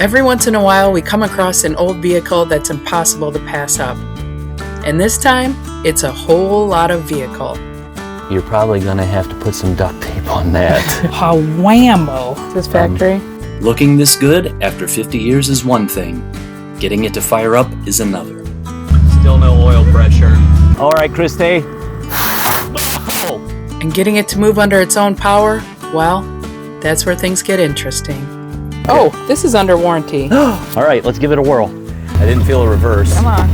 Every once in a while, we come across an old vehicle that's impossible to pass up. And this time, it's a whole lot of vehicle. You're probably gonna have to put some duct tape on that. Whammo! This factory. Looking this good after 50 years is one thing. Getting it to fire up is another. Still no oil pressure. All right, Christy. And getting it to move under its own power, well, that's where things get interesting. Oh, this is under warranty. All right, let's give it a whirl. I didn't feel a reverse. Come on.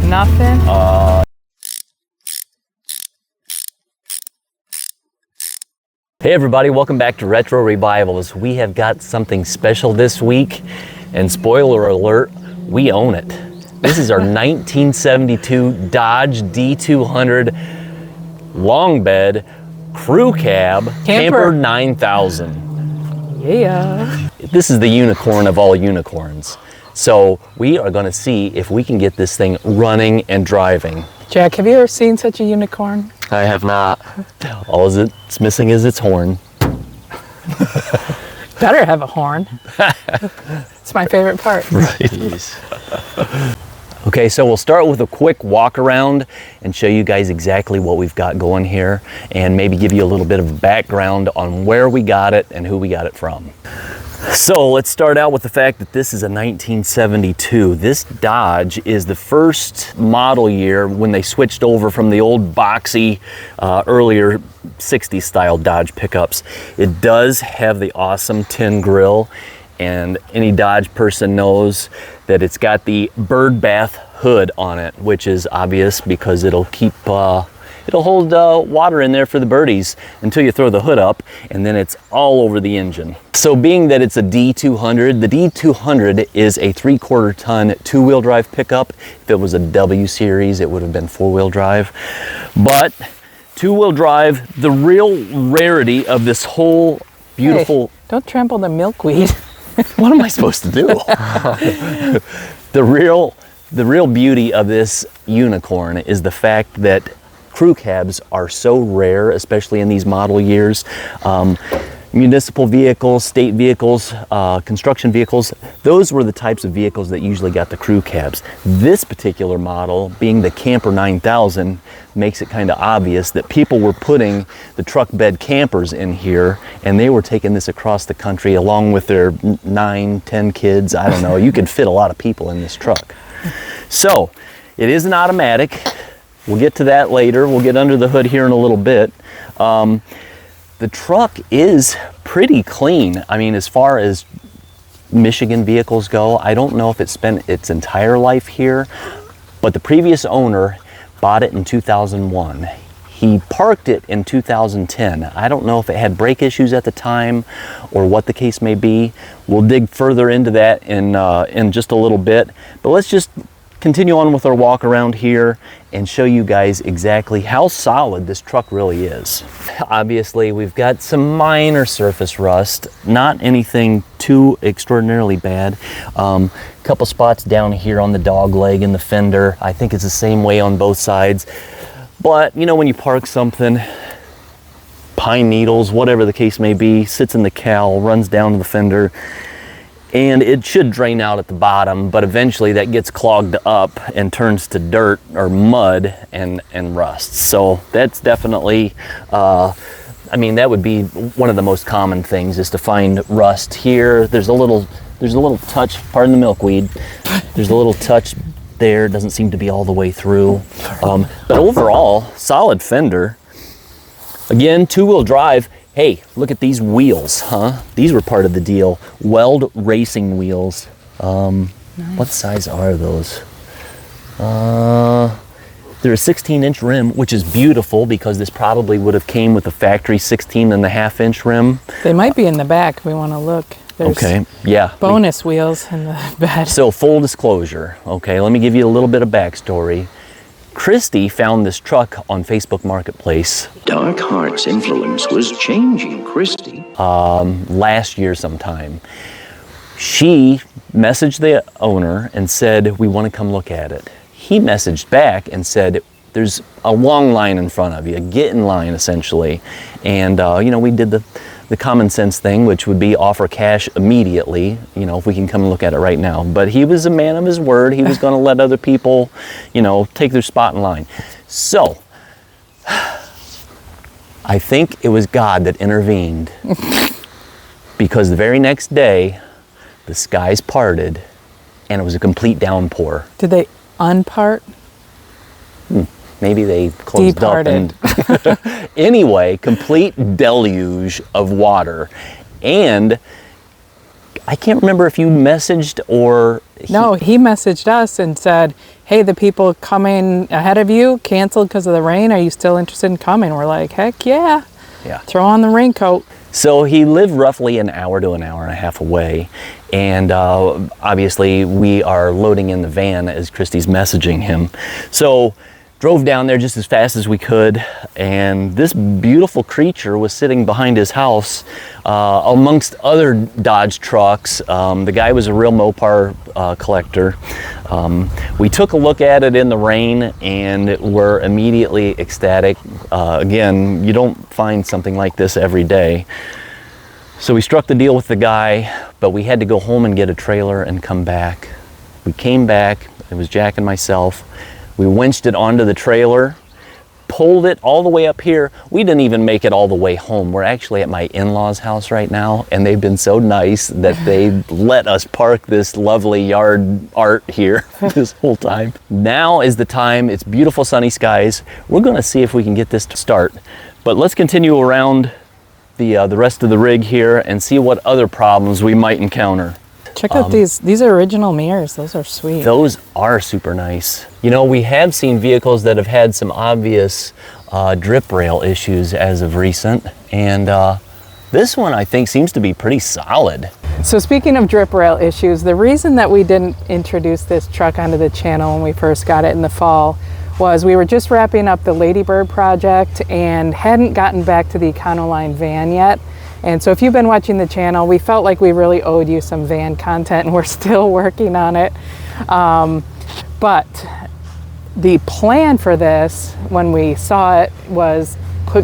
Nothing? Hey everybody, welcome back to Retro Revivals. We have got something special this week, and spoiler alert, we own it. This is our 1972 Dodge D200 long bed crew cab Camper 9000. Yeah. This is the unicorn of all unicorns. So we are gonna see if we can get this thing running and driving. Jack, have you ever seen such a unicorn? I have not. All it's missing is its horn. Better have a horn. It's my favorite part. Right. Okay, so we'll start with a quick walk around and show you guys exactly what we've got going here and maybe give you a little bit of background on where we got it and who we got it from. So let's start out with the fact that this is a 1972. This Dodge is the first model year when they switched over from the old boxy, earlier 60s style Dodge pickups. It does have the awesome tin grille, and any Dodge person knows that it's got the bird bath hood on it, which is obvious because it'll keep it'll hold water in there for the birdies until you throw the hood up, and then it's all over the engine. So being that it's a D200, the D200 is a 3/4 ton two-wheel drive pickup. If it was a W series, it would have been four-wheel drive. But two-wheel drive, the real rarity of this whole beautiful... Hey, don't trample the milkweed. What am I supposed to do? The real beauty of this unicorn is the fact that crew cabs are so rare, especially in these model years. Municipal vehicles, state vehicles, construction vehicles, those were the types of vehicles that usually got the crew cabs. This particular model, being the Camper 9000, makes it kind of obvious that people were putting the truck bed campers in here, and they were taking this across the country along with their 9, 10 kids. I don't know, you could fit a lot of people in this truck. So, it is an automatic. We'll get to that later. We'll get under the hood here in a little bit. The truck is pretty clean. I mean, as far as Michigan vehicles go, I don't know if it spent its entire life here, but the previous owner bought it in 2001. He parked it in 2010. I don't know if it had brake issues at the time or what the case may be. We'll dig further into that in just a little bit, but let's just continue on with our walk around here and show you guys exactly how solid this truck really is. Obviously, we've got some minor surface rust, not anything too extraordinarily bad. Couple spots down here on the dog leg and the fender. I think it's the same way on both sides. But you know, when you park something, pine needles, whatever the case may be, sits in the cowl, runs down to the fender, and it should drain out at the bottom, but eventually that gets clogged up and turns to dirt or mud and rusts. So that's definitely, I mean, that would be one of the most common things, is to find rust here. There's a little touch, pardon the milkweed, there's a little touch there, it doesn't seem to be all the way through. But overall, solid fender. Again, two-wheel drive. Hey, look at these wheels, huh? These were part of the deal. Weld racing wheels. Nice. What size are those? They're a 16-inch rim, which is beautiful because this probably would have came with a factory 16.5-inch rim. They might be in the back. We want to look. There's okay, yeah. bonus wheels in the bed. So full disclosure, okay, let me give you a little bit of backstory. Christy found this truck on Facebook Marketplace. Dark Heart's influence was changing Christy. Last year sometime. She messaged the owner and said, we want to come look at it. He messaged back and said, there's a long line in front of you, get in line essentially. And you know, we did the the common sense thing, which would be offer cash immediately, you know, if we can come and look at it right now. But he was a man of his word. He was going to let other people, you know, take their spot in line. So I think it was God that intervened because the very next day the skies parted and it was a complete downpour. Did they unpart? Maybe they closed Departed. up and anyway, complete deluge of water. And I can't remember if you messaged or No, he messaged us and said, hey, the people coming ahead of you canceled because of the rain. Are you still interested in coming? We're like, heck yeah. Yeah. Throw on the raincoat. So he lived roughly an hour to an hour and a half away. And obviously we are loading in the van as Christy's messaging him. So drove down there just as fast as we could, and this beautiful creature was sitting behind his house amongst other Dodge trucks. The guy was a real Mopar collector. We took a look at it in the rain and were immediately ecstatic. Again, you don't find something like this every day. So we struck the deal with the guy, but we had to go home and get a trailer and come back. We came back, it was Jack and myself. We winched it onto the trailer, pulled it all the way up here. We didn't even make it all the way home. We're actually at my in-laws' house right now, and they've been so nice that they let us park this lovely yard art here this whole time. Now is the time. It's beautiful sunny skies. We're gonna see if we can get this to start. But let's continue around the rest of the rig here and see what other problems we might encounter. Check out these are original mirrors. Those are sweet. Those are super nice. You know, we have seen vehicles that have had some obvious drip rail issues as of recent, and this one I think seems to be pretty solid. So speaking of drip rail issues, the reason that we didn't introduce this truck onto the channel when we first got it in the fall was we were just wrapping up the Ladybird project and hadn't gotten back to the Econoline van yet. And so if you've been watching the channel, we felt like we really owed you some van content, and we're still working on it. But the plan for this, when we saw it, was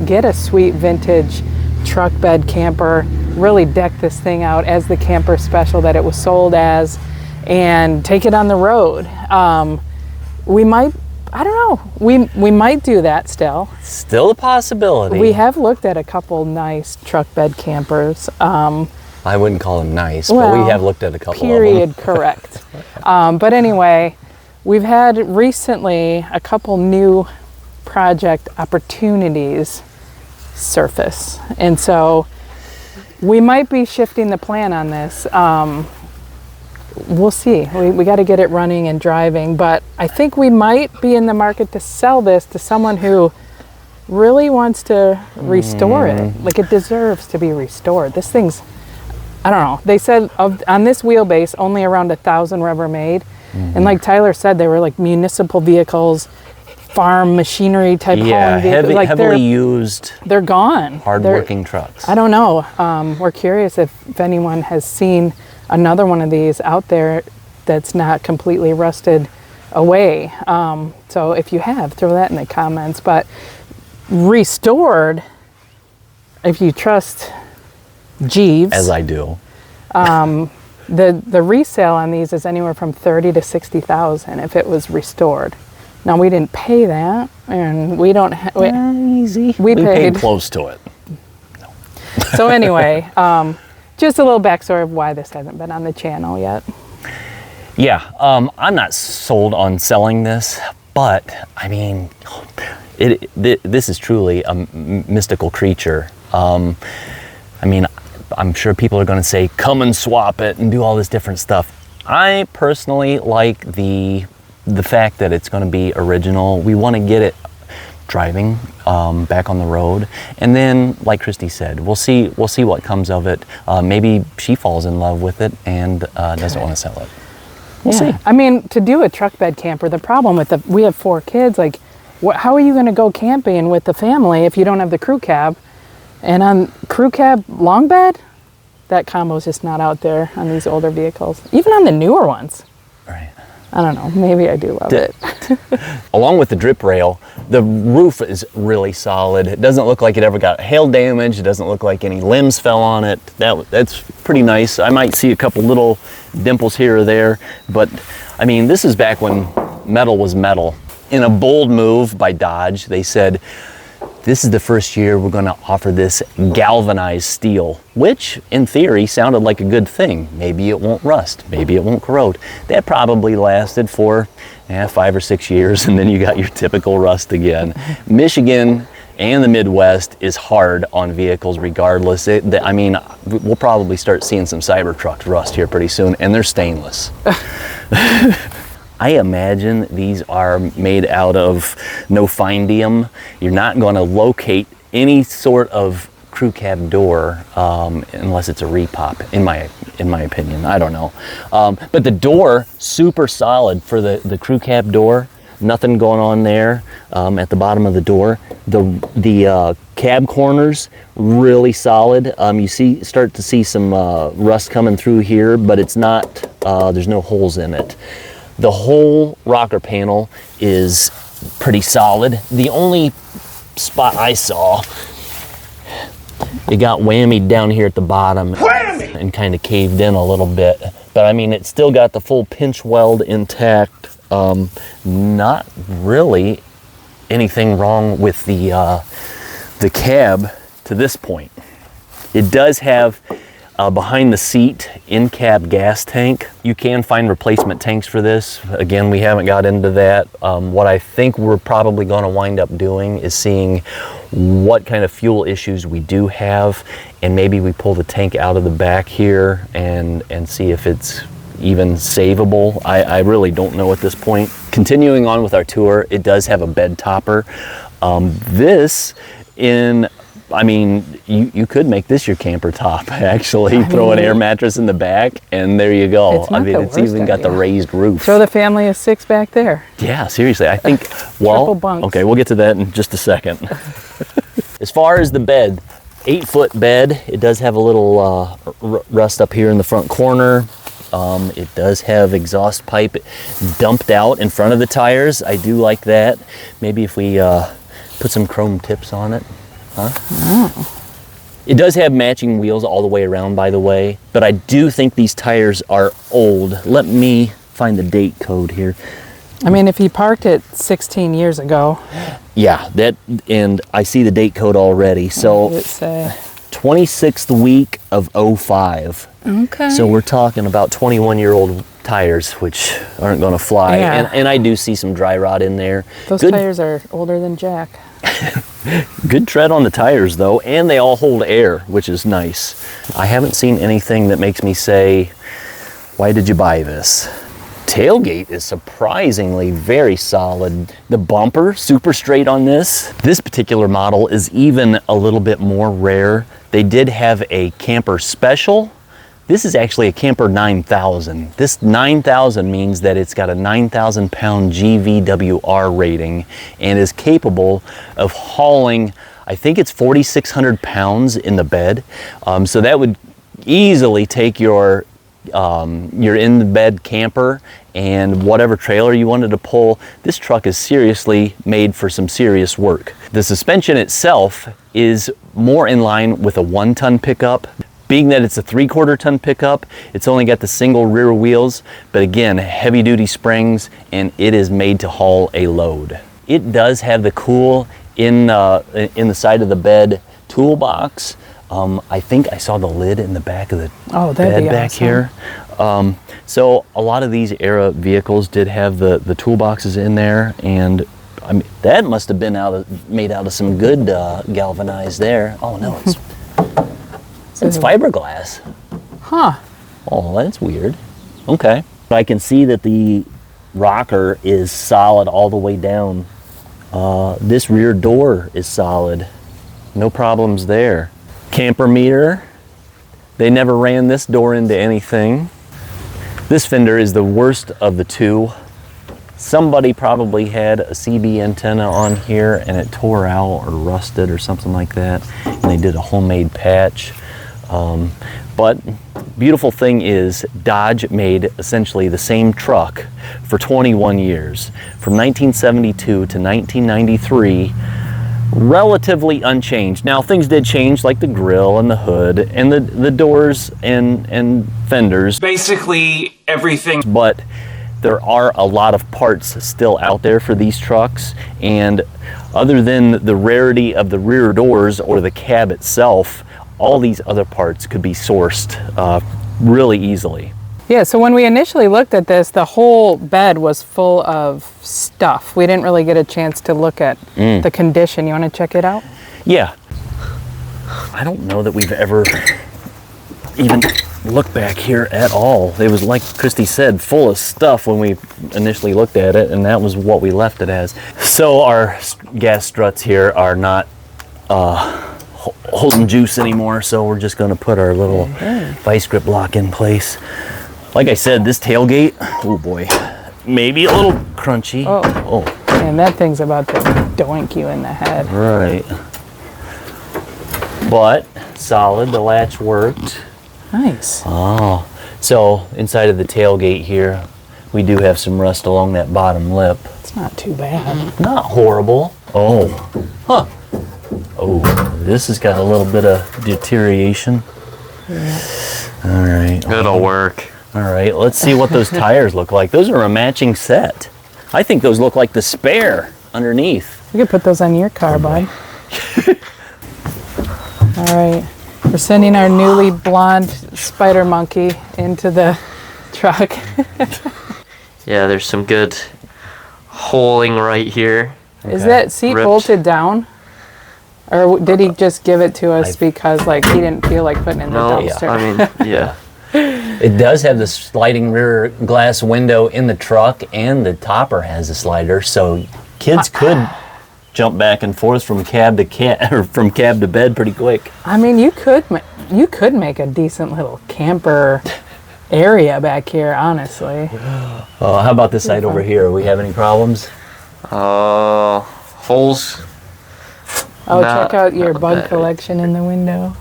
get a sweet vintage truck bed camper, really deck this thing out as the camper special that it was sold as, and take it on the road. We might, I don't know, we might do that still. Still a possibility. We have looked at a couple nice truck bed campers. I wouldn't call them nice, well, but we have looked at a couple period, of them. correct. But anyway, we've had recently a couple new project opportunities surface. And so we might be shifting the plan on this. We'll see. We got to get it running and driving, but I think we might be in the market to sell this to someone who really wants to restore it. Like, it deserves to be restored. This thing's, I don't know. They said on this wheelbase, only around 1,000 were ever made. And like Tyler said, they were like municipal vehicles, farm machinery type hauling vehicles. Like heavily used. They're gone. Hard-working trucks. I don't know. We're curious if anyone has seen another one of these out there that's not completely rusted away. So if you have, throw that in the comments. But restored, if you trust Jeeves, as I do, the resale on these is anywhere from 30 to 60,000 if it was restored. Now we didn't pay that, and we don't. Easy. We paid close to it. No. So anyway. Just a little backstory of why this hasn't been on the channel yet. Yeah, I'm not sold on selling this, but I mean, this is truly a mystical creature. I mean, I'm sure people are going to say, come and swap it and do all this different stuff. I personally like the fact that it's going to be original. We want to get it driving back on the road, and then like Christy said, we'll see what comes of it. Maybe she falls in love with it and doesn't want to sell it. We'll see. I mean, to do a truck bed camper, the problem with we have 4 kids, like how are you going to go camping with the family if you don't have the crew cab? And on crew cab long bed, that combo is just not out there on these older vehicles, even on the newer ones. Right. I don't know, maybe I do love it. Along with the drip rail, the roof is really solid. It doesn't look like it ever got hail damage. It doesn't look like any limbs fell on it. That's pretty nice. I might see a couple little dimples here or there, but I mean, this is back when metal was metal. In a bold move by Dodge, they said, this is the first year we're going to offer this galvanized steel, which in theory sounded like a good thing. Maybe it won't rust, maybe it won't corrode. That probably lasted for 5 or 6 years, and then you got your typical rust again. Michigan and the Midwest is hard on vehicles regardless. I mean, we'll probably start seeing some Cybertrucks rust here pretty soon, and they're stainless. I imagine these are made out of no-findium. You're not going to locate any sort of crew cab door unless it's a repop, in my opinion. I don't know. But the door, super solid for the crew cab door. Nothing going on there at the bottom of the door. The cab corners, really solid. You start to see some rust coming through here, but it's not, there's no holes in it. The whole rocker panel is pretty solid. The only spot I saw, it got whammied down here at the bottom and kind of caved in a little bit. But I mean, it's still got the full pinch weld intact. Not really anything wrong with the cab to this point. It does have behind the seat in-cab gas tank. You can find replacement tanks for this. Again, we haven't got into that. What I think we're probably going to wind up doing is seeing what kind of fuel issues we do have, and maybe we pull the tank out of the back here and see if it's even savable. I really don't know at this point. Continuing on with our tour, it does have a bed topper. I mean, you could make this your camper top, actually. Throw an air mattress in the back, and there you go. I mean, it's even got the raised roof. Show the family of 6 back there. Yeah, seriously. I think, well, Triple bunks. Okay, we'll get to that in just a second. As far as the bed, 8-foot bed. It does have a little rust up here in the front corner. It does have exhaust pipe dumped out in front of the tires. I do like that. Maybe if we put some chrome tips on it. Huh? Oh. It does have matching wheels all the way around, by the way, but I do think these tires are old. Let me find the date code here. I mean, if he parked it 16 years ago. Yeah, and I see the date code already. So, 26th week of 05. Okay. So we're talking about 21-year-old tires, which aren't going to fly. Yeah. And I do see some dry rot in there. Those tires are older than Jack. Good tread on the tires, though, and they all hold air, which is nice. I haven't seen anything that makes me say, why did you buy this? Tailgate is surprisingly very solid. The bumper, super straight on this. This particular model is even a little bit more rare. They did have a Camper Special. This is actually a Camper 9000. This 9000 means that it's got a 9,000 pound GVWR rating and is capable of hauling, I think it's 4,600 pounds in the bed. So that would easily take your in the bed camper and whatever trailer you wanted to pull. This truck is seriously made for some serious work. The suspension itself is more in line with a 1-ton pickup. Being that it's a 3/4 ton pickup, it's only got the single rear wheels, but again, heavy duty springs, and it is made to haul a load. It does have the cool in the side of the bed toolbox. I think I saw the lid in the back of the bed back here. So a lot of these era vehicles did have the toolboxes in there, and I mean, that must have been made out of some good galvanized there. Oh no, it's fiberglass. Huh. Oh, that's weird. Okay. I can see that the rocker is solid all the way down. This rear door is solid. No problems there. Camper meter. They never ran this door into anything. This fender is the worst of the two. Somebody probably had a CB antenna on here and it tore out or rusted or something like that, and they did a homemade patch. But beautiful thing is Dodge made essentially the same truck for 21 years, from 1972 to 1993, relatively unchanged. Now things did change, like the grill and the hood and the doors and fenders. Basically everything. But there are a lot of parts still out there for these trucks, and other than the rarity of the rear doors or the cab itself, all these other parts could be sourced really easily. Yeah, so when we initially looked at this, the whole bed was full of stuff. We didn't really get a chance to look at the condition. You want to check it out? Yeah. I don't know that we've ever even looked back here at all. It was, like Christy said, full of stuff when we initially looked at it, and that was what we left it as. So our gas struts here are not holding juice anymore, so we're just going to put our little vice grip lock in place. Like I said, this tailgate, oh boy, maybe a little crunchy. Oh. And that thing's about to doink you in the head. Right. But solid, the latch worked. Nice. Oh, so inside of the tailgate here, we do have some rust along that bottom lip. It's not too bad. Not horrible. Oh, huh. Oh, this has got a little bit of deterioration. Yeah. All right. It'll work. All right, let's see what those tires look like. Those are a matching set. I think those look like the spare underneath. You could put those on your car, bud. All right. We're sending our newly blonde spider monkey into the truck. Yeah, there's some good holing right here. Is that seat Ripped. bolted down? Or did he just give it to us because like he didn't feel like putting it in the No, dumpster? I mean, yeah. It does have the sliding rear glass window in the truck, and the topper has a slider, so kids could jump back and forth from cab to or from cab to bed pretty quick. I mean, you could make a decent little camper area back here, honestly. How about this side over here? We have any problems? Holes. Oh, Not- check out your not bug bad. collection in the window.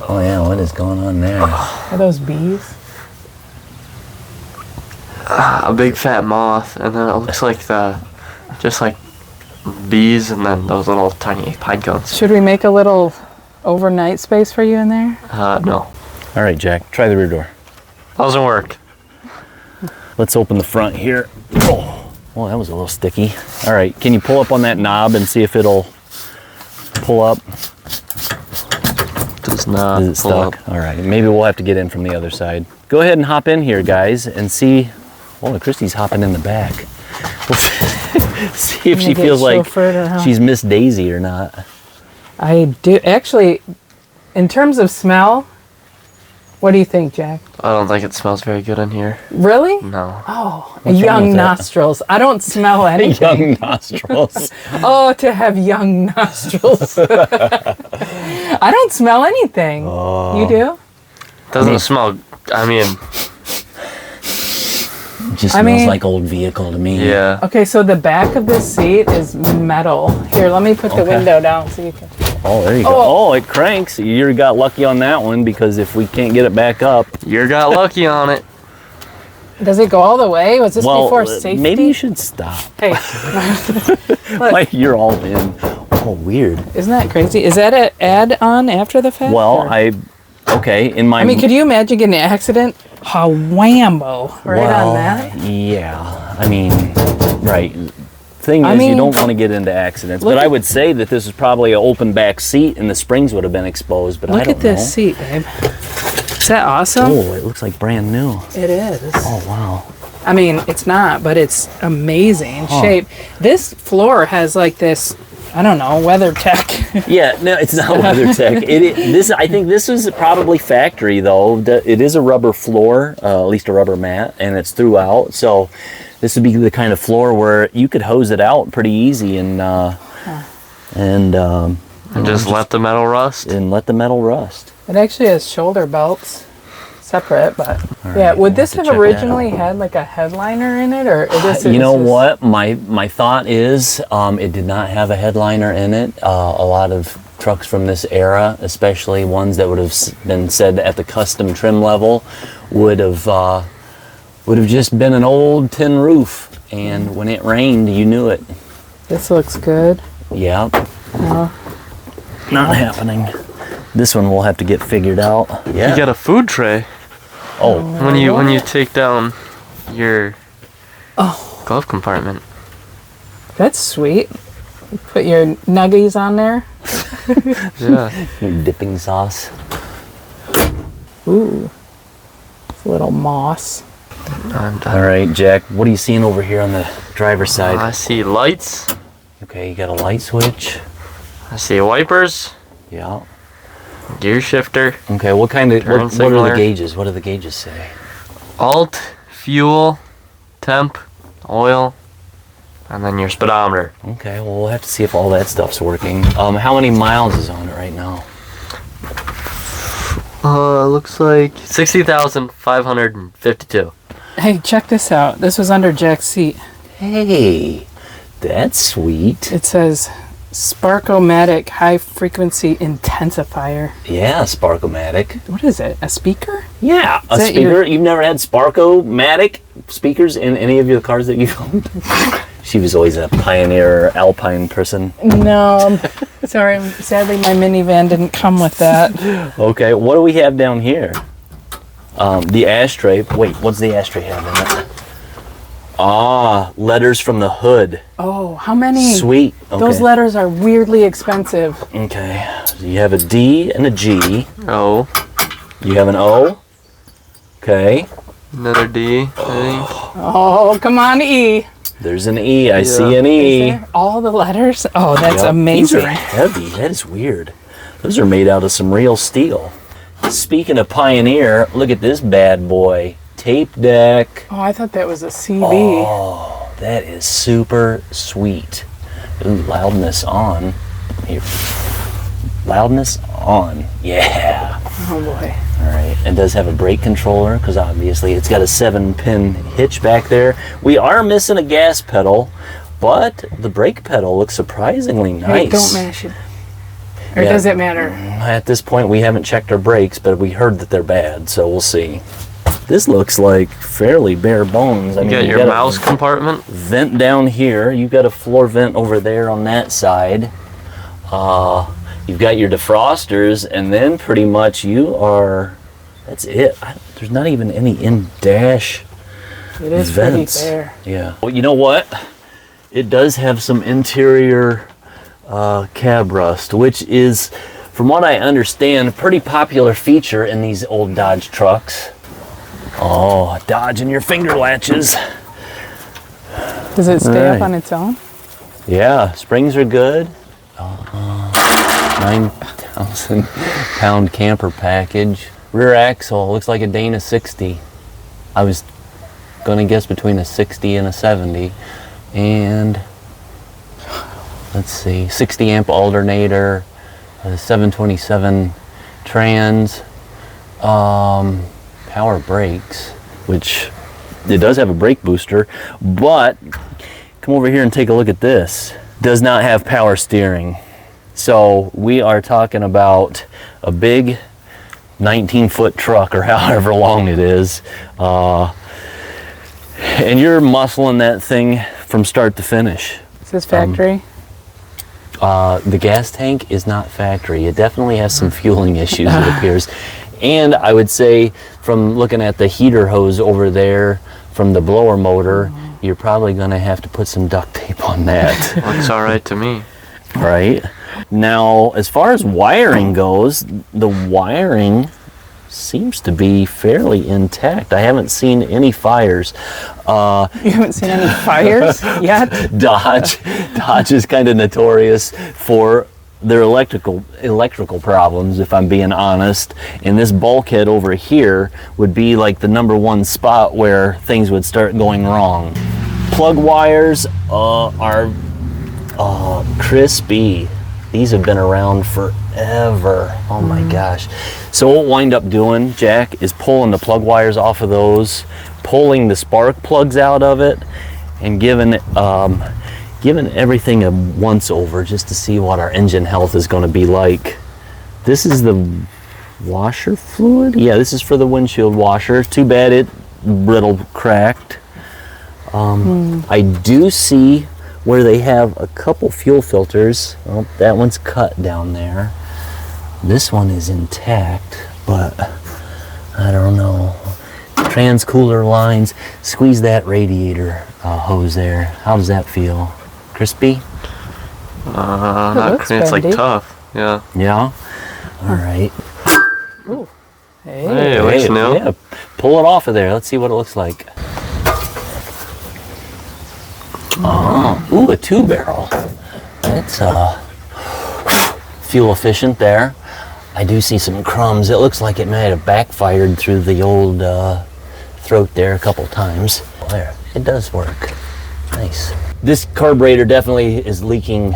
Oh yeah, what is going on there? Are those bees? A big fat moth, and then it looks like just like bees, and then those little tiny pine cones. Should we make a little overnight space for you in there? No. All right, Jack, try the rear door. Doesn't work. Let's open the front here. Oh, well, that was a little sticky. All right, can you pull up on that knob and see if it'll pull up? Does not Is it pull stuck? up. All right, maybe we'll have to get in from the other side. Go ahead and hop in here, guys, and see. Oh, Christy's hopping in the back. We'll see if Gonna she get feels like chauffeured around. she's Miss Daisy or not. I do. Actually, in terms of smell, what do you think, Jack? I don't think it smells very good in here. Really? No. Oh, What's wrong young with that? nostrils. I don't smell anything. Young nostrils. Oh, to have young nostrils. I don't smell anything. You do? Doesn't smell. I mean, It just I smells mean- like old vehicle to me. yeah. Okay, so the back of this seat is metal. Here, let me put the Okay. window down so you can. Oh, there you go. Oh, it cranks. You got lucky on that one, because if we can't get it back up, You got lucky on it. Does it go all the way? Was this well, before safety? maybe you should stop. Hey, Like, you're all in. Oh, weird. isn't that crazy? Is that an add-on after the fact? Well, or- okay, in my... I mean, could you imagine getting in an accident? Ha whambo! Right well, on that. Yeah, I mean, right. Thing I is, you mean, don't want to get into accidents. look But I at- would say that this is probably an open back seat, and the springs would have been exposed. But I Look don't at this know. seat, babe. Is that awesome? Oh, it looks like brand new. It is. Oh wow. I mean, it's not, but it's amazing shape. This floor has like this, I don't know, WeatherTech. Yeah, no, it's not WeatherTech. I think this is probably factory though. It is a rubber floor, at least a rubber mat, and it's throughout. So this would be the kind of floor where you could hose it out pretty easy and Just let the metal rust. and let the metal rust. It actually has shoulder belts, separate, but right, yeah. Would we'll this have have to check that originally had like a headliner in it, or this? You know this is- what? My thought is it did not have a headliner in it. A lot of trucks from this era, especially ones that would have been said at the custom trim level, would have just been an old tin roof, and when it rained, you knew it. This looks good. Yeah. Not happening. This one will have to get figured out. Yeah. You got a food tray. Oh. When you take down your glove compartment. That's sweet. You put your nuggies on there. Yeah. Your dipping sauce. Ooh. It's a little moss. I'm done. All right, Jack, what are you seeing over here on the driver's side? I see lights. Okay, you got a light switch. I see wipers. Yeah. Gear shifter. Okay, what kind of, Turn what are the signaler. gauges? What do the gauges say? Alt, fuel, temp, oil, and then your speedometer. Okay, well, we'll have to see if all that stuff's working. How many miles is on it right now? Looks like 60,552. Hey, check this out. This was under Jack's seat. Hey, that's sweet. It says Sparkomatic High Frequency Intensifier. Yeah, Sparkomatic. What is it? A speaker? Yeah, a Is that speaker. your- You've never had Sparkomatic speakers in any of your cars that you've owned? She was always a Pioneer Alpine person. No. Sorry. Sadly, my minivan didn't come with that. Okay, what do we have down here? The ashtray. Wait, what's the ashtray have in it? Ah, letters from the hood. Oh, how many? Sweet. Okay. Those letters are weirdly expensive. Okay, so you have a D and a G. Oh, You have an O. Okay. another D, I think. Oh, come on, E. There's an E. I Yeah. see an Is E. there all the letters? Oh, that's Yep. amazing. These are heavy. That is weird. Those are made out of some real steel. Speaking of Pioneer, look at this bad boy. Tape deck. Oh, I thought that was a CB. Oh, that is super sweet. Ooh, loudness on. Here. Loudness on. Yeah. Oh boy. All right. It does have a brake controller because obviously it's got a 7-pin hitch back there. We are missing a gas pedal, but the brake pedal looks surprisingly nice. Hey, don't mash it. Or Yeah. does it matter? At this point, we haven't checked our brakes, but we heard that they're bad, so we'll see. This looks like fairly bare bones. I You mean, got you your got mouse a compartment. vent down here. You've got a floor vent over there on that side. You've got your defrosters, and then pretty much you are. That's it. There's not even any in-dash It is vents. pretty bare. Yeah. Well, you know what? It does have some interior cab rust, which is, from what I understand, a pretty popular feature in these old Dodge trucks. Oh, dodging your finger latches. Does it stay Right. up on its own? Yeah, springs are good. 9,000 pound camper package. Rear axle looks like a Dana 60. I was gonna guess between a 60 and a 70. And let's see, 60 amp alternator, a 727 trans, power brakes, which it does have a brake booster, but come over here and take a look at this. Does not have power steering. So we are talking about a big 19-foot truck, or however long it is, and you're muscling that thing from start to finish. Is this factory? The gas tank is not factory. It definitely has some fueling issues, it appears. And I would say, from looking at the heater hose over there from the blower motor, you're probably going to have to put some duct tape on that. Looks all right to me. Right? Now, as far as wiring goes, the wiring seems to be fairly intact. I haven't seen any fires. You haven't seen any fires yet? Dodge is kind of notorious for their electrical problems, if I'm being honest. And this bulkhead over here would be like the #1 spot where things would start going wrong. Plug wires are crispy. These have been around forever. Oh my gosh. So what we'll wind up doing, Jack, is pulling the plug wires off of those, pulling the spark plugs out of it, and giving giving everything a once over just to see what our engine health is going to be like. This is the washer fluid. Yeah, this is for the windshield washer. Too bad it brittle cracked. I do see where they have a couple fuel filters. Oh, that one's cut down there. This one is intact, but I don't know. Trans cooler lines. Squeeze that radiator hose there. How does that feel? Crispy? Not crispy. It's like tough. Yeah. Yeah. All right. Ooh. Hey. Hey, nice now. Yeah. Pull it off of there. Let's see what it looks like. Ooh, a 2-barrel. That's fuel efficient there. I do see some crumbs. It looks like it might have backfired through the old throat there a couple times. There, it does work. Nice. This carburetor definitely is leaking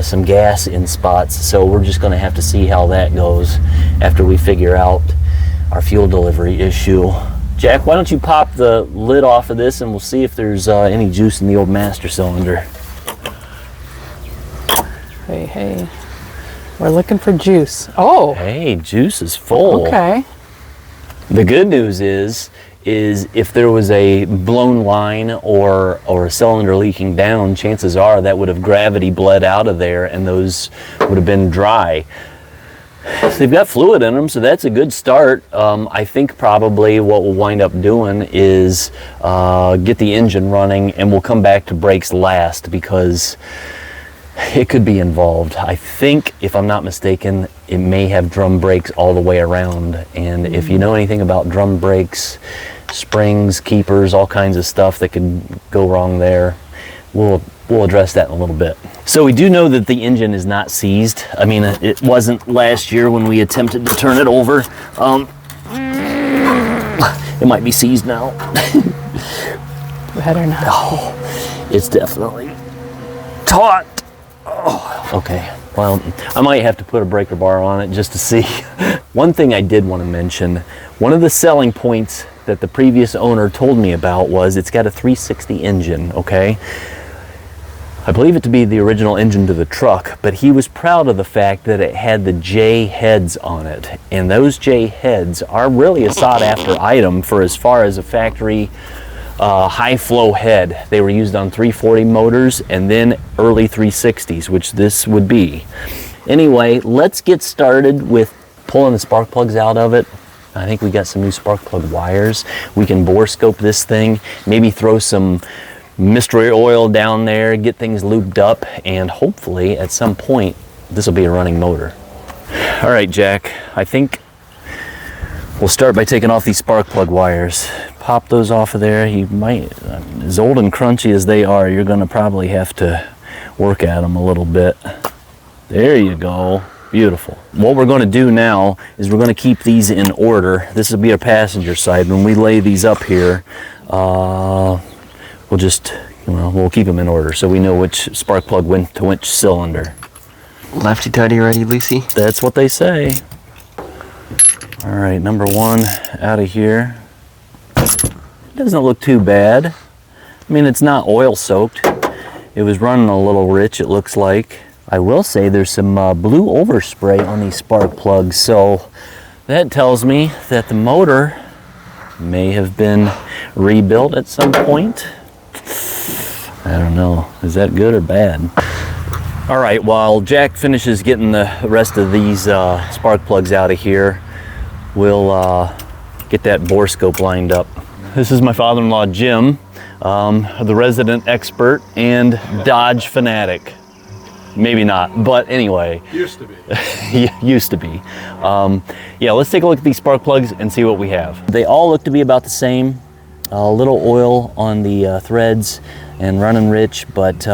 some gas in spots, so we're just going to have to see how that goes after we figure out our fuel delivery issue. Jack, why don't you pop the lid off of this and we'll see if there's any juice in the old master cylinder. Hey. We're looking for juice. Oh. Hey, juice is full. Okay. The good news is if there was a blown line or a cylinder leaking down, chances are that would have gravity bled out of there and those would have been dry. They've got fluid in them, so that's a good start. I think probably what we'll wind up doing is get the engine running, and we'll come back to brakes last because it could be involved. I think, if I'm not mistaken, it may have drum brakes all the way around. And if you know anything about drum brakes, springs, keepers, all kinds of stuff that could go wrong there, we'll address that in a little bit. So we do know that the engine is not seized. I mean, it wasn't last year when we attempted to turn it over. It might be seized now. Better not. Oh, it's definitely taut. Oh, okay. Well, I might have to put a breaker bar on it just to see. One thing I did want to mention, one of the selling points that the previous owner told me about was it's got a 360 engine, okay? I believe it to be the original engine to the truck, but he was proud of the fact that it had the J heads on it. And those J heads are really a sought after item for as far as a factory high flow head. They were used on 340 motors and then early 360s, which this would be. Anyway, let's get started with pulling the spark plugs out of it. I think we got some new spark plug wires. We can bore scope this thing, maybe throw some mystery oil down there, get things lubed up, and hopefully at some point this will be a running motor. All right, Jack, I think we'll start by taking off these spark plug wires. Pop those off of there. You might, as old and crunchy as they are, you're gonna probably have to work at them a little bit. There you go. Beautiful. What we're going to do now is we're going to keep these in order. This will be our passenger side. When we lay these up here, we'll just, we'll keep them in order so we know which spark plug went to which cylinder. Lefty tighty, righty loosey. That's what they say. All right, number one out of here. Doesn't look too bad. I mean, it's not oil soaked. It was running a little rich, it looks like. I will say there's some blue overspray on these spark plugs, so that tells me that the motor may have been rebuilt at some point. I don't know, is that good or bad? All right, while Jack finishes getting the rest of these spark plugs out of here, we'll get that bore scope lined up. This is my father-in-law, Jim, the resident expert and Dodge fanatic. Maybe not, but anyway. Used to be. Used to be. Yeah, let's take a look at these spark plugs and see what we have. They all look to be about the same. A little oil on the threads and running rich, but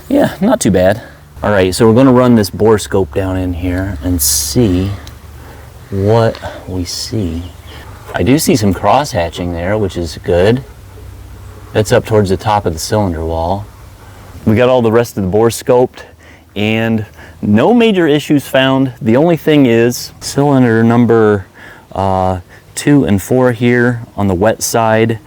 yeah, not too bad. All right, so we're gonna run this bore scope down in here and see what we see. I do see some cross hatching there, which is good. That's up towards the top of the cylinder wall. We got all the rest of the bore scoped and no major issues found. The only thing is cylinder number 2 and 4 here on the wet side.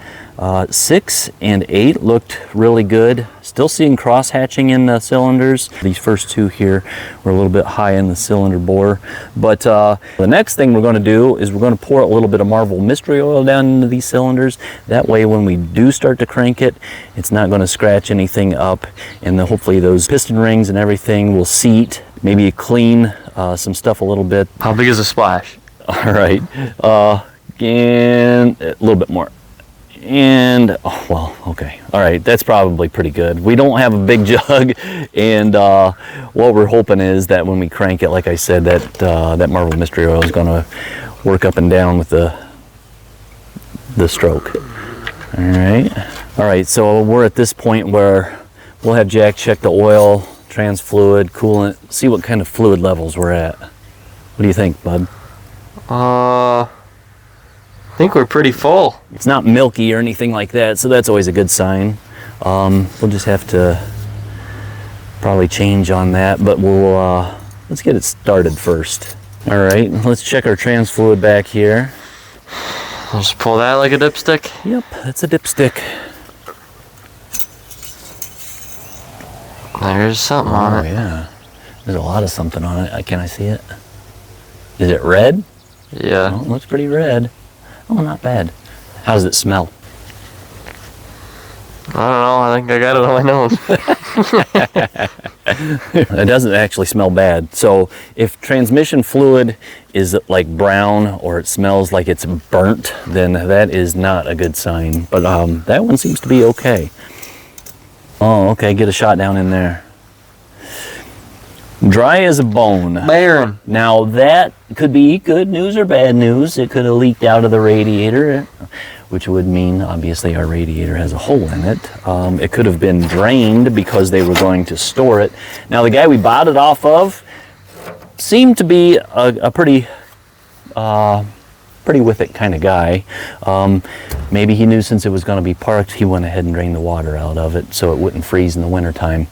6 and 8 looked really good. Still seeing cross hatching in the cylinders. These first two here were a little bit high in the cylinder bore. But the next thing we're going to do is we're going to pour a little bit of Marvel Mystery Oil down into these cylinders. That way when we do start to crank it, it's not going to scratch anything up, and then hopefully those piston rings and everything will seat, maybe clean some stuff a little bit. How big is a splash? All right, and a little bit more. And, oh, well, okay. All right, that's probably pretty good. We don't have a big jug, and what we're hoping is that when we crank it, like I said, that Marvel Mystery Oil is going to work up and down with the stroke. All right, so we're at this point where we'll have Jack check the oil, trans fluid, coolant, see what kind of fluid levels we're at. What do you think, bud? I think we're pretty full. It's not milky or anything like that, so that's always a good sign. We'll just have to probably change on that, but we'll let's get it started first. All right, let's check our trans fluid back here. I'll just pull that like a dipstick. Yep, that's a dipstick. There's something on it. Yeah, there's a lot of something on it. Can I see it? Is it red? Yeah. Oh, it looks pretty red. Oh, not bad. How does it smell? I don't know. I think I got it on my nose. It doesn't actually smell bad. So if transmission fluid is like brown or it smells like it's burnt, then that is not a good sign. But that one seems to be okay. Oh, okay. Get a shot down in there. Dry as a bone. Barren. Now that could be good news or bad news. It could have leaked out of the radiator, which would mean obviously our radiator has a hole in it. It could have been drained because they were going to store it. Now the guy we bought it off of seemed to be a pretty with it kind of guy. Maybe he knew since it was going to be parked, he went ahead and drained the water out of it so it wouldn't freeze in the wintertime.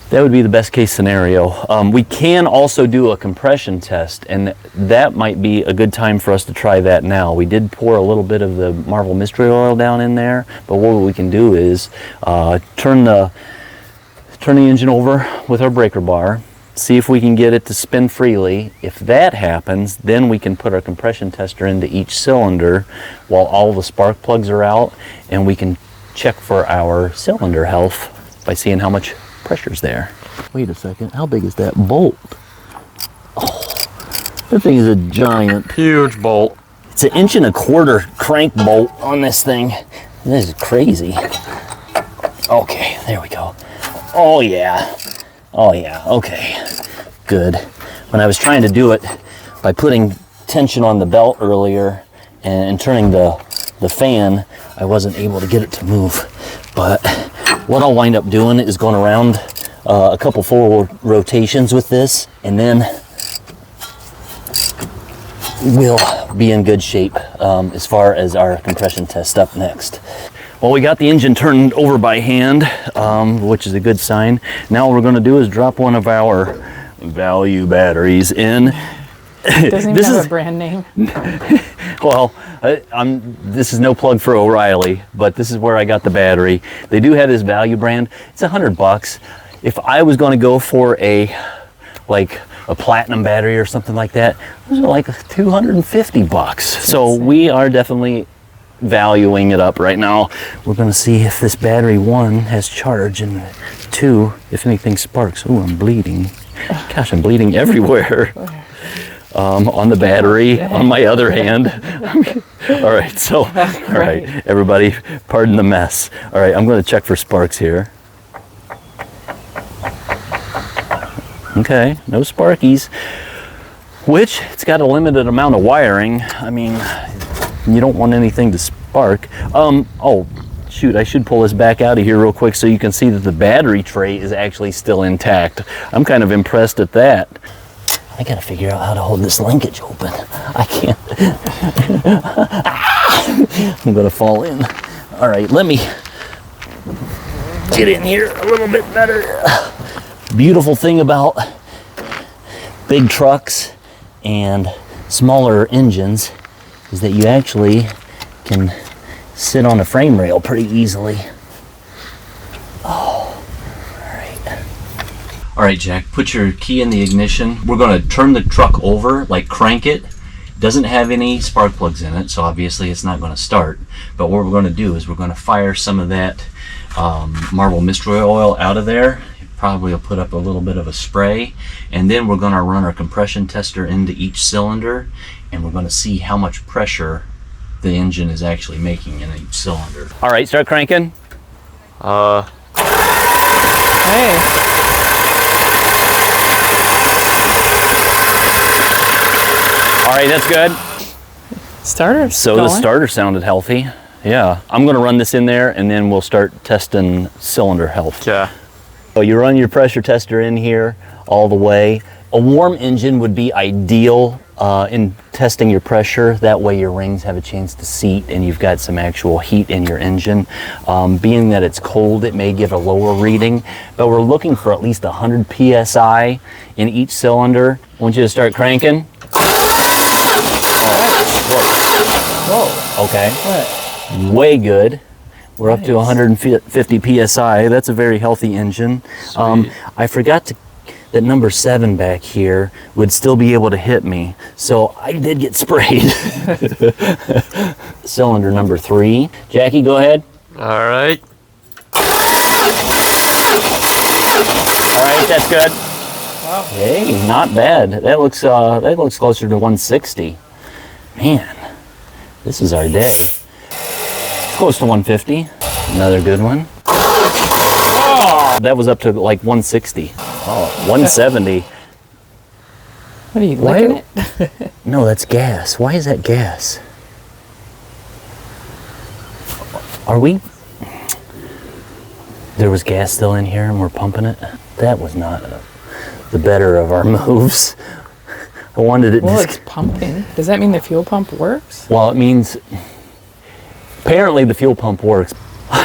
That would be the best case scenario. We can also do a compression test, and that might be a good time for us to try that now. We did pour a little bit of the Marvel Mystery Oil down in there, but what we can do is turn the engine over with our breaker bar, see if we can get it to spin freely. If that happens, then we can put our compression tester into each cylinder while all the spark plugs are out, and we can check for our cylinder health by seeing how much pressure's there. Wait a second, how big is that bolt? Oh, that thing is a giant. Huge bolt. It's 1.25 inch crank bolt on this thing. This is crazy. Okay, there we go. Oh yeah, okay, good. When I was trying to do it by putting tension on the belt earlier and turning the fan, I wasn't able to get it to move. But what I'll wind up doing is going around a couple forward rotations with this, and then we'll be in good shape as far as our compression test up next. Well, we got the engine turned over by hand, which is a good sign. Now what we're going to do is drop one of our value batteries in. It doesn't even have a brand name. Well, this is no plug for O'Reilly, but this is where I got the battery. They do have this value brand. It's $100. If I was going to go for a platinum battery or something like that, those are like $250. So we are definitely valuing it up right now. We're going to see if this battery, 1, has charge, and 2, if anything sparks. Oh, I'm bleeding. Gosh, I'm bleeding everywhere. On the battery, on my other hand. All right, so, all right, everybody, pardon the mess. All right, I'm going to check for sparks here. Okay, no sparkies, which it's got a limited amount of wiring. I mean, you don't want anything to spark. Oh, shoot, I should pull this back out of here real quick so you can see that the battery tray is actually still intact. I'm kind of impressed at that. I gotta figure out how to hold this linkage open. I can't. I'm gonna fall in. All right, let me get in here a little bit better. Beautiful thing about big trucks and smaller engines is that you actually can sit on a frame rail pretty easily. Oh. All right, Jack, put your key in the ignition. We're going to turn the truck over, like crank it. Doesn't have any spark plugs in it, so obviously it's not going to start. But what we're going to do is we're going to fire some of that Marvel mystery oil out of there. Probably will put up a little bit of a spray, and then we're going to run our compression tester into each cylinder, and we're going to see how much pressure the engine is actually making in each cylinder. All right, start cranking. Hey. All right, that's good. Starter. So the starter sounded healthy. Yeah, I'm gonna run this in there and then we'll start testing cylinder health. Yeah. So you run your pressure tester in here all the way. A warm engine would be ideal in testing your pressure. That way your rings have a chance to seat and you've got some actual heat in your engine. Being that it's cold, it may give a lower reading, but we're looking for at least 100 PSI in each cylinder. I want you to start cranking. Whoa. Okay. What? Way good. We're up to 150 PSI. That's a very healthy engine. I forgot that number 7 back here would still be able to hit me. So I did get sprayed. Cylinder number 3. Jackie, go ahead. All right. All right, that's good. Wow. Hey, not bad. That looks closer to 160. Man, this is our day. Close to 150. Another good one. Oh, that was up to like 160. Oh, 170. What are you licking it? No, that's gas. Why is that gas? Are we? There was gas still in here and we're pumping it? That was not the better of our moves. I wanted it. Well, it's pumping. Does that mean the fuel pump works? Well, it means apparently the fuel pump works.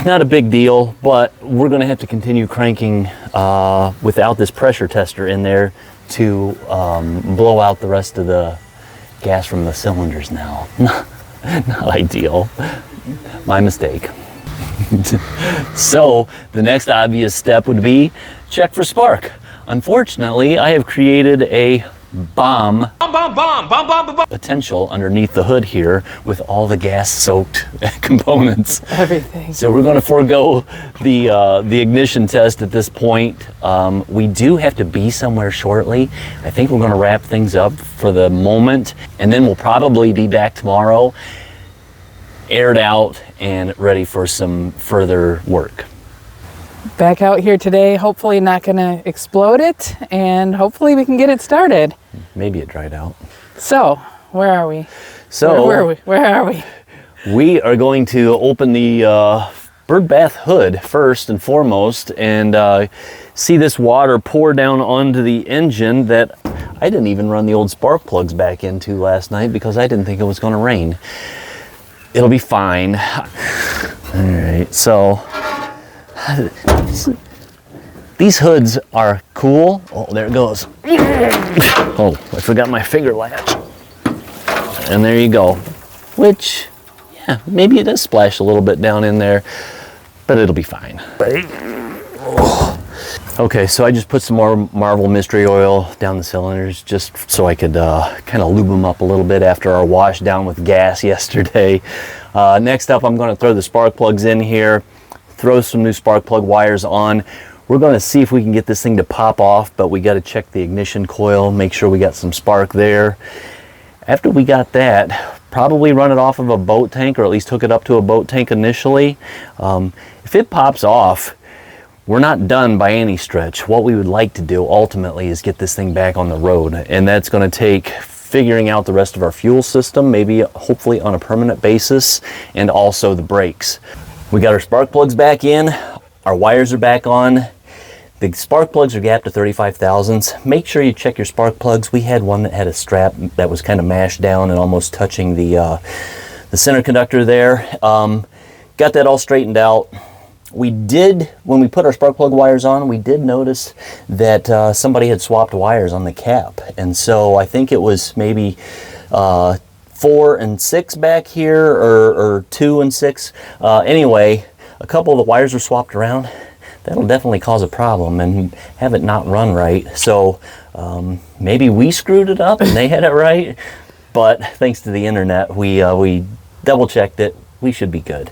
Not a big deal, but we're going to have to continue cranking without this pressure tester in there to blow out the rest of the gas from the cylinders now. Not ideal. My mistake. So the next obvious step would be check for spark. Unfortunately, I have created a bomb potential underneath the hood here with all the gas-soaked components. Everything. So we're going to forego the ignition test at this point. We do have to be somewhere shortly. I think we're going to wrap things up for the moment, and then we'll probably be back tomorrow, aired out and ready for some further work. Back out here today, hopefully not gonna explode it, and hopefully we can get it started. Maybe it dried out. So, where are we? So Where are we? we are going to open the bird bath hood first and foremost and see this water pour down onto the engine that I didn't even run the old spark plugs back into last night because I didn't think it was going to rain. It'll be fine. All right, so these hoods are cool. Oh, there it goes. Oh, I forgot my finger latch. And there you go. Which, yeah, maybe it does splash a little bit down in there, but it'll be fine. Okay, so I just put some more Marvel Mystery Oil down the cylinders just so I could kind of lube them up a little bit after our wash down with gas yesterday. Next up, I'm going to throw the spark plugs in here, throw some new spark plug wires on. We're going to see if we can get this thing to pop off, but we got to check the ignition coil, make sure we got some spark there. After we got that, probably run it off of a boat tank, or at least hook it up to a boat tank initially. If it pops off, we're not done by any stretch. What we would like to do ultimately is get this thing back on the road, and that's going to take figuring out the rest of our fuel system, maybe hopefully on a permanent basis, and also the brakes. We got our spark plugs back in, our wires are back on. The spark plugs are gapped to 35 thousandths. Make sure you check your spark plugs. We had one that had a strap that was kind of mashed down and almost touching the center conductor there. Got that all straightened out. We did, when we put our spark plug wires on, we did notice that somebody had swapped wires on the cap. And so I think it was maybe 4 and 6 back here, or 2 and 6. Anyway, a couple of the wires were swapped around. that'll definitely cause a problem and have it not run right. So maybe we screwed it up and they had it right, but thanks to the internet, we double checked it. We should be good.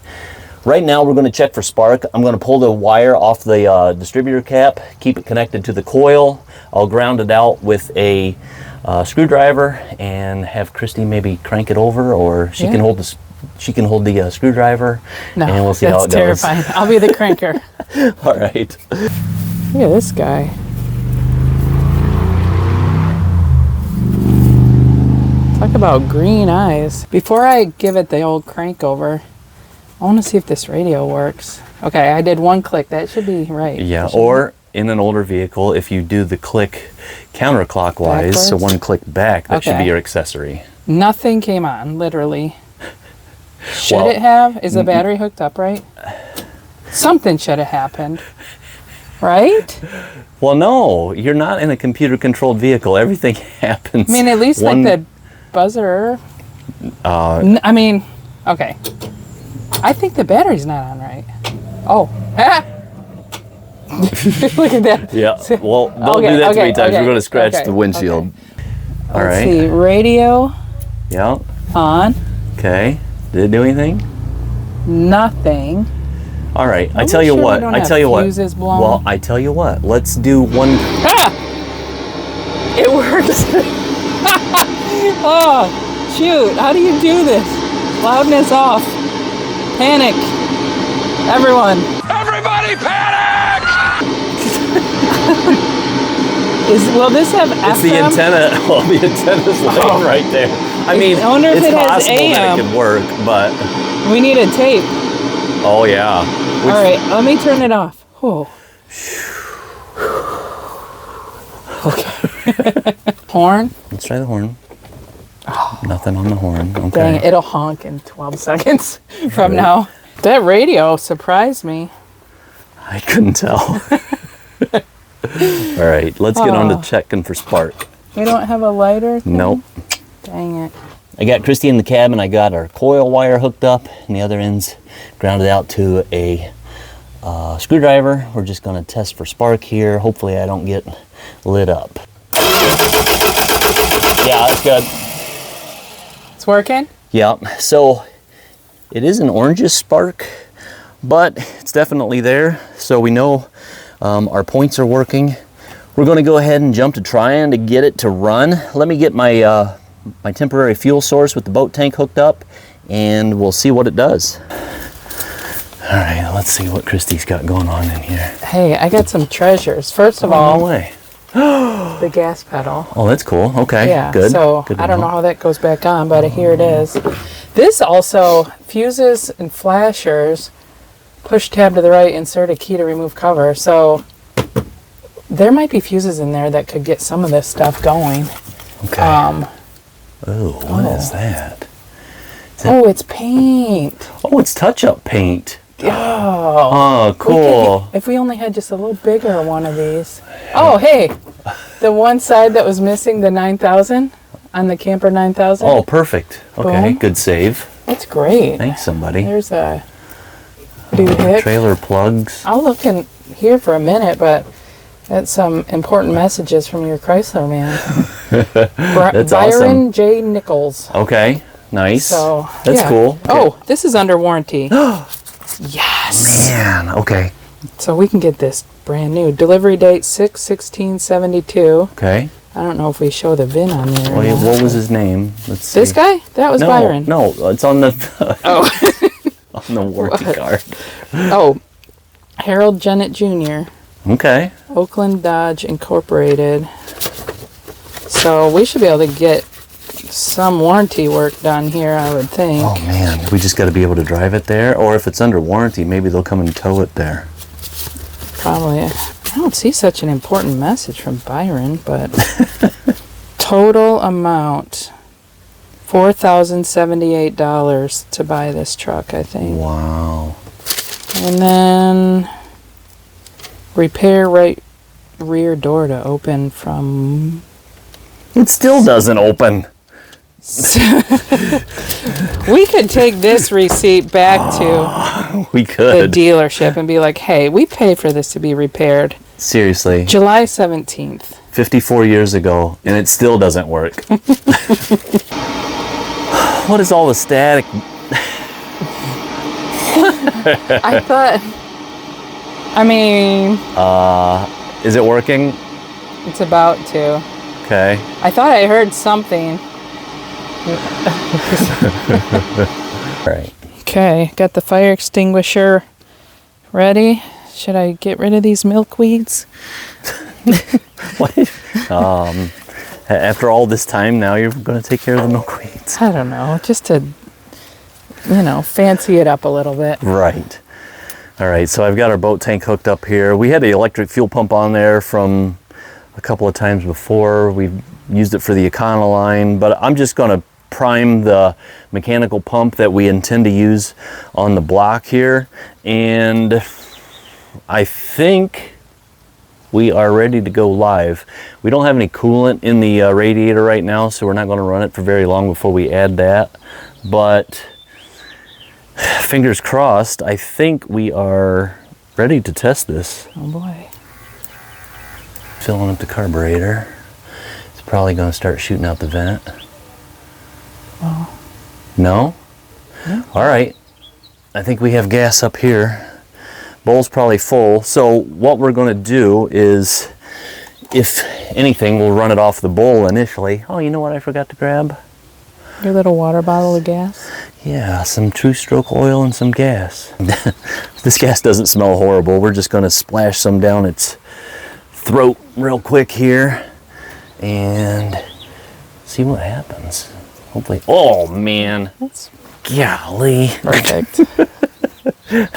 Right now we're going to check for spark. I'm going to pull the wire off the distributor cap, keep it connected to the coil. I'll ground it out with a screwdriver and have Christy maybe crank it over, or she can hold the screwdriver, No, and we'll see how it that's goes. terrifying. I'll be the cranker. All right. Look at this guy. Talk about green eyes. Before I give it the old crank over, I want to see if this radio works. Okay, I did one click. That should be right. Yeah, That should or in an older vehicle, if you do the click counterclockwise, so Backwards? one click back, that should be Okay. your accessory. Nothing came on, literally. Should Well, it have? Is the battery hooked up right? Something should have happened. Right? Well, no, you're not in a computer-controlled vehicle. Everything happens. I mean, at least like the buzzer. I mean, okay. I think the battery's not on right. Oh. Ah! Look at that. Yeah, well, don't do that 3 times. We're going to scratch the windshield. All Let's right. see. Radio Yeah, on. okay. Did it do anything? Nothing. All right, I Are tell we you sure we what. don't I have tell you what. fuses blown? Well, I tell you what. Let's do one. Ah! It works. Oh, shoot. How do you do this? Loudness off. Panic. Everyone. Everybody panic! Will this have FM? It's the antenna. Well, the antenna's laying right there. I mean, I wonder if it's it has possible that AM. it could work, but We need a tape. oh yeah. Which, All right, let me turn it off. Oh. Okay. Horn? Let's try the horn. Nothing on the horn. Okay. Dang it, it'll honk in 12 seconds from Good. now. That radio surprised me. I couldn't tell. All right, let's get on to checking for spark. We don't have a lighter thing? Nope. Dang it. I got Christy in the cabin. I got our coil wire hooked up, and the other end's grounded out to a screwdriver. We're just going to test for spark here. Hopefully I don't get lit up. Yeah, that's good. It's working? Yeah, so it is an orangish spark, but it's definitely there. So we know our points are working. We're going to go ahead and jump to trying to get it to run. Let me get my my temporary fuel source with the boat tank hooked up, and we'll see what it does. All right, let's see what Christy's got going on in here. Hey, I got some treasures. First of No all, way. the gas pedal. Oh, that's cool. Okay, Yeah, good. so Good to I don't know how that goes back on, but here it is. This also, fuses and flashers, push tab to the right, insert a key to remove cover. So there might be fuses in there that could get some of this stuff going. Okay. Oh, what is that? Oh, it's paint. Oh, it's touch-up paint. Oh, Oh, cool. if we only had just a little bigger one of these. Oh, hey, the one side that was missing, the 9000 on the Camper 9000. Oh, perfect. Okay, Boom. good save. That's great. Thanks, somebody. There's a doohickey. Trailer plugs. I'll look in here for a minute, but that's some important messages from your Chrysler man. That's Byron awesome. J. Nichols. Okay, nice. So That's yeah. cool. Okay. Oh, this is under warranty. Yes. Man, okay. So we can get this brand new. Delivery date 6/16/72. Okay. I don't know if we show the VIN on there. or Wait, not. what was his name? Let's see. This guy? That was No, Byron. no, it's on the Oh. on the warranty card. Oh, Harold Jennett Jr. Okay. Oakland Dodge Incorporated. So we should be able to get some warranty work done here, I would think. Oh man, we just got to be able to drive it there, or if it's under warranty, maybe they'll come and tow it there. Probably. I don't see such an important message from Byron, but total amount $4,078 to buy this truck, I think. Wow. And then repair right rear door to open from. It still doesn't open. We could take this receipt back to We the could. dealership and be like, hey, we pay for this to be repaired. Seriously. July 17th. 54 years ago, and it still doesn't work. What is all the static? I thought, I mean, Is it working? it's about to. Okay. I thought I heard something. All right. Okay, got the fire extinguisher ready. Should I get rid of these milkweeds? What? After all this time, now you're going to take care of the milkweeds. I don't know, just to, fancy it up a little bit. Right. All right, so I've got our boat tank hooked up here. We had the electric fuel pump on there from a couple of times before. We've used it for the Econoline, but I'm just going to prime the mechanical pump that we intend to use on the block here. And I think we are ready to go live. We don't have any coolant in the radiator right now, so we're not going to run it for very long before we add that. But fingers crossed, I think we are ready to test this. Oh boy. Filling up the carburetor. It's probably going to start shooting out the vent. Oh. No? No. All right. I think we have gas up here. Bowl's probably full. So what we're going to do is, if anything, we'll run it off the bowl initially. Oh, you know what I forgot to grab? Your little water bottle of gas? Yeah, some True Stroke oil and some gas. This gas doesn't smell horrible. We're just going to splash some down its throat real quick here and see what happens. Hopefully. Oh, man. That's Golly. perfect. I'm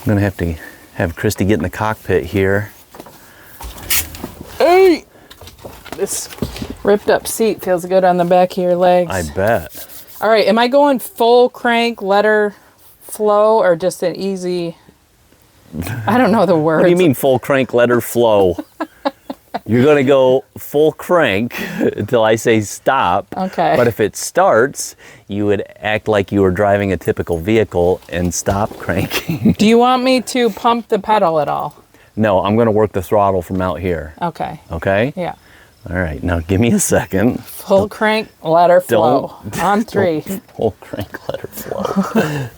going to have Christy get in the cockpit here. Hey! This ripped up seat feels good on the back of your legs. I bet. All right, am I going full crank, letter flow, or just an easy... I don't know the words. What do you mean full crank, let her flow? You're going to go full crank until I say stop. Okay. But if it starts, you would act like you were driving a typical vehicle and stop cranking. Do you want me to pump the pedal at all? No, I'm going to work the throttle from out here. Okay. Okay? Yeah. All right, now give me a second. Full crank, let her flow. On three. Full crank, let her flow.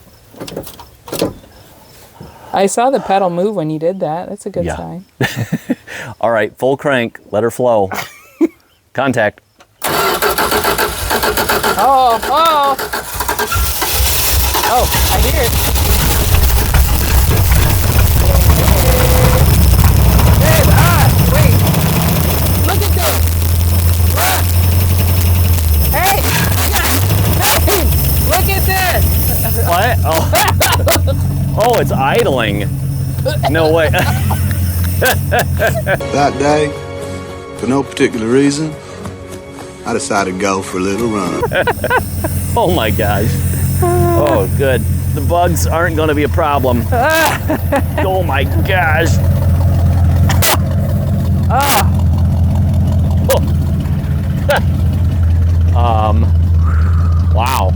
I saw the pedal move when you did that. That's a good Yeah. sign. All right, full crank, let her flow. Contact. Oh, oh! Oh, I hear it. Babe, wait. Look at this. Look. Hey! Hey! Look at this! What? Oh. Oh, it's idling. No way. That day, for no particular reason, I decided to go for a little run. Oh my gosh. Oh, good. The bugs aren't going to be a problem. Oh my gosh. Oh, Wow.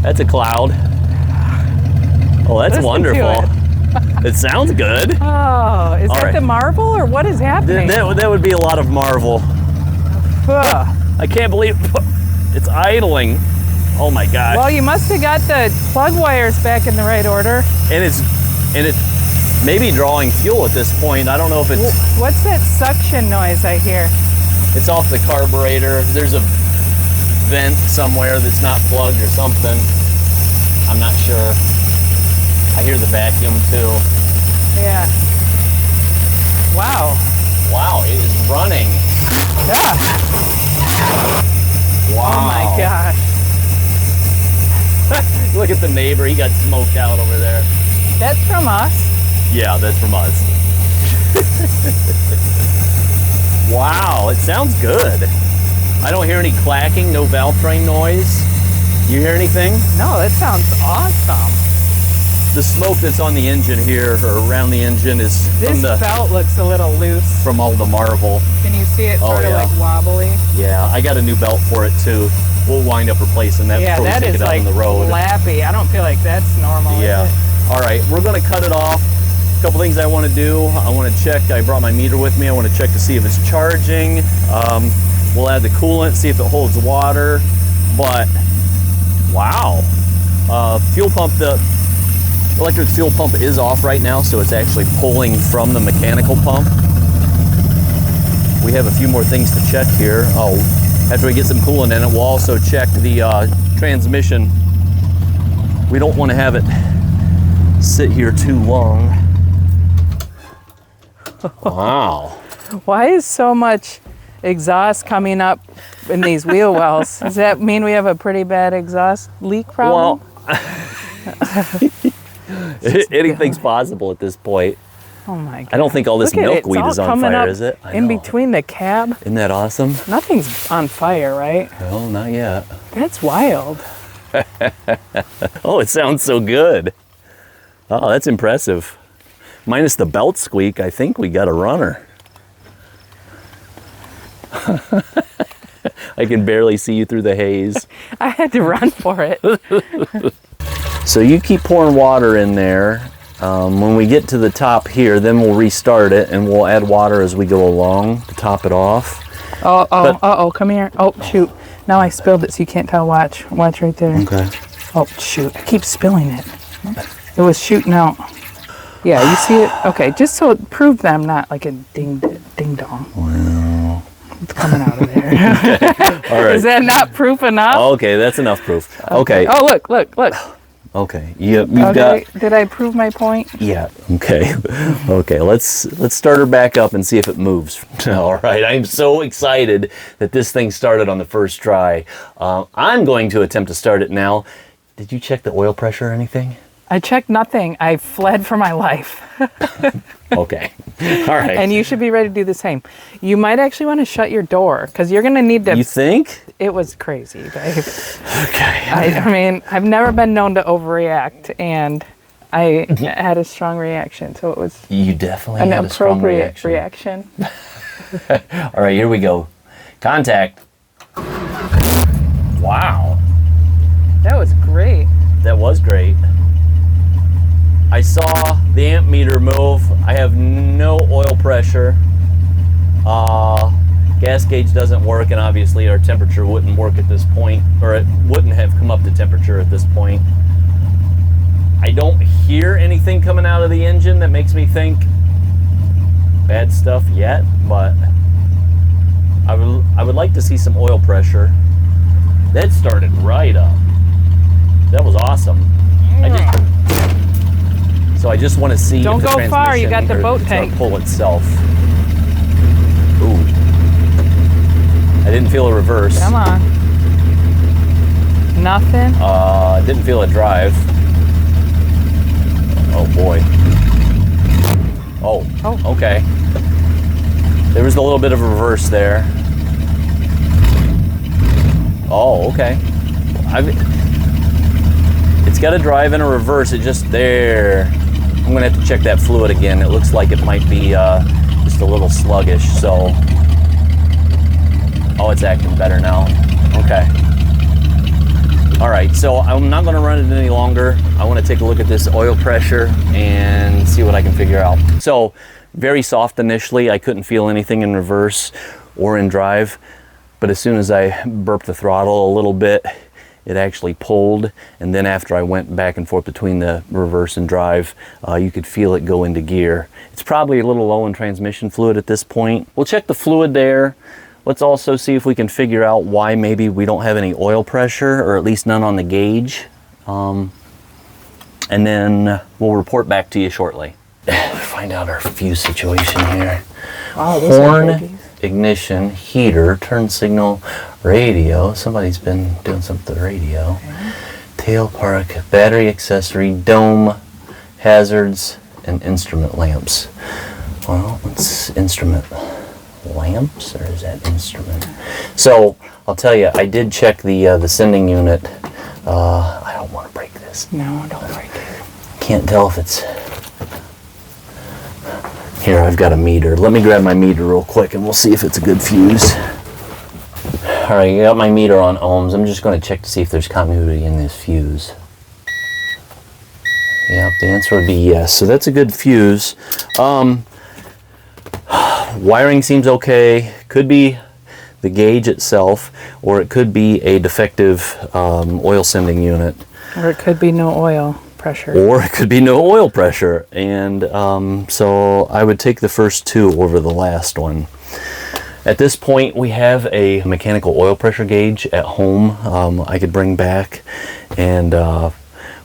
That's a cloud. Oh, that's Listen to wonderful. It sounds good. oh, is All that right. the marble or what is happening? That would be a lot of marvel. Ugh. I can't believe it's idling. Oh my gosh. Well, you must have got the plug wires back in the right order. And it may be drawing fuel at this point. I don't know if it's What's that suction noise I hear? it's off the carburetor. There's a vent somewhere that's not plugged or something. I'm not sure. I hear the vacuum too. Yeah. Wow. Wow, it is running. Yeah. Wow. Oh my gosh. Look at the neighbor. He got smoked out over there. That's from us. Yeah, that's from us. Wow, it sounds good. I don't hear any clacking, no valve train noise. You hear anything? No, that sounds awesome. The smoke that's on the engine here, or around the engine, is This belt looks a little loose. from all the marble. Can you see it Oh, sort of yeah. like wobbly? Yeah, I got a new belt for it too. we'll wind up replacing that Yeah, before we that take is it out like on the road. lappy. I don't feel like that's normal. is Yeah. it? All right, we're gonna cut it off. A couple things I want to do. I want to check. I brought my meter with me. I want to check to see if it's charging. We'll add the coolant, see if it holds water. But wow, fuel pump. The electric fuel pump is off right now, so it's actually pulling from the mechanical pump. We have a few more things to check here. Oh, after we get some coolant in it, we'll also check the transmission. We don't want to have it sit here too long. Wow. Why is so much exhaust coming up in these wheel wells? Does that mean we have a pretty bad exhaust leak problem? Well, anything's possible at this point. Oh my God. I don't think all this Look at it, milkweed it's is all on coming fire, up is it? I in know. between the cab. Isn't that awesome? Nothing's on fire, right? No, not yet. That's wild. Oh, it sounds so good. Oh, that's impressive. Minus the belt squeak, I think we got a runner. I can barely see you through the haze. I had to run for it. So you keep pouring water in there. When we get to the top here, then we'll restart it and we'll add water as we go along to top it off. Uh-oh, come here. Oh, shoot. Now I spilled it so you can't tell. Watch right there. Okay. Oh, shoot. I keep spilling it. It was shooting out. Yeah, you see it? Okay, just so it proved that I'm not like a ding dong. Well. It's coming out of there. All right. Is that not proof enough? Okay, that's enough proof. Okay. Oh, look. Okay. You've Okay, got. did I prove my point? Yeah. Okay. Okay. Let's start her back up and see if it moves. All right. I'm so excited that this thing started on the first try. I'm going to attempt to start it now. Did you check the oil pressure or anything? I checked nothing. I fled for my life. Okay. All right. And you should be ready to do the same. You might actually want to shut your door because you're going to need to. You think? It was crazy, babe. Okay. I mean, I've never been known to overreact, and I had a strong reaction, so it was You definitely an had a strong appropriate reaction. reaction. All right. Here we go. Contact. Wow. That was great. That was great. I saw the amp meter move. I have no oil pressure. Gas gauge doesn't work, and obviously our temperature wouldn't work at this point, or it wouldn't have come up to temperature at this point. I don't hear anything coming out of the engine that makes me think bad stuff yet, but I would like to see some oil pressure. That started right up. That was awesome. So I just want to see. Don't if the go far, you got the transmission boat or it's gonna tank. pull itself. Ooh. I didn't feel a reverse. Come on. Nothing? Didn't feel a drive. Oh boy. Oh. Okay. There was a little bit of a reverse there. Oh, okay. It's got a drive and a reverse. It just there. I'm gonna have to check that fluid again. It looks like it might be just a little sluggish. So, oh, it's acting better now. Okay. All right. So I'm not gonna run it any longer. I want to take a look at this oil pressure and see what I can figure out. So, very soft initially. I couldn't feel anything in reverse or in drive, but as soon as I burped the throttle a little bit, it actually pulled, and then after I went back and forth between the reverse and drive, you could feel it go into gear. It's probably a little low in transmission fluid at this point. We'll check the fluid there. Let's also see if we can figure out why maybe we don't have any oil pressure, or at least none on the gauge. And then we'll report back to you shortly. Find out our fuse situation here. Oh, these are Horn, biggies. ignition, heater, turn signal, radio. Somebody's been doing something to the radio. Okay. Tail park, battery accessory, dome, hazards, and instrument lamps. Well, it's instrument lamps, or is that instrument? So I'll tell you, I did check the sending unit. I don't want to break this. No, don't break it. Can't tell if it's. Here, I've got a meter. Let me grab my meter real quick and we'll see if it's a good fuse. All right, I got my meter on ohms. I'm just going to check to see if there's continuity in this fuse. Yep, the answer would be yes. So that's a good fuse. Wiring seems okay. Could be the gauge itself, or it could be a defective oil sending unit. Or it could be no oil pressure. Or it could be no oil pressure. And so I would take the first two over the last one. At this point, we have a mechanical oil pressure gauge at home I could bring back, and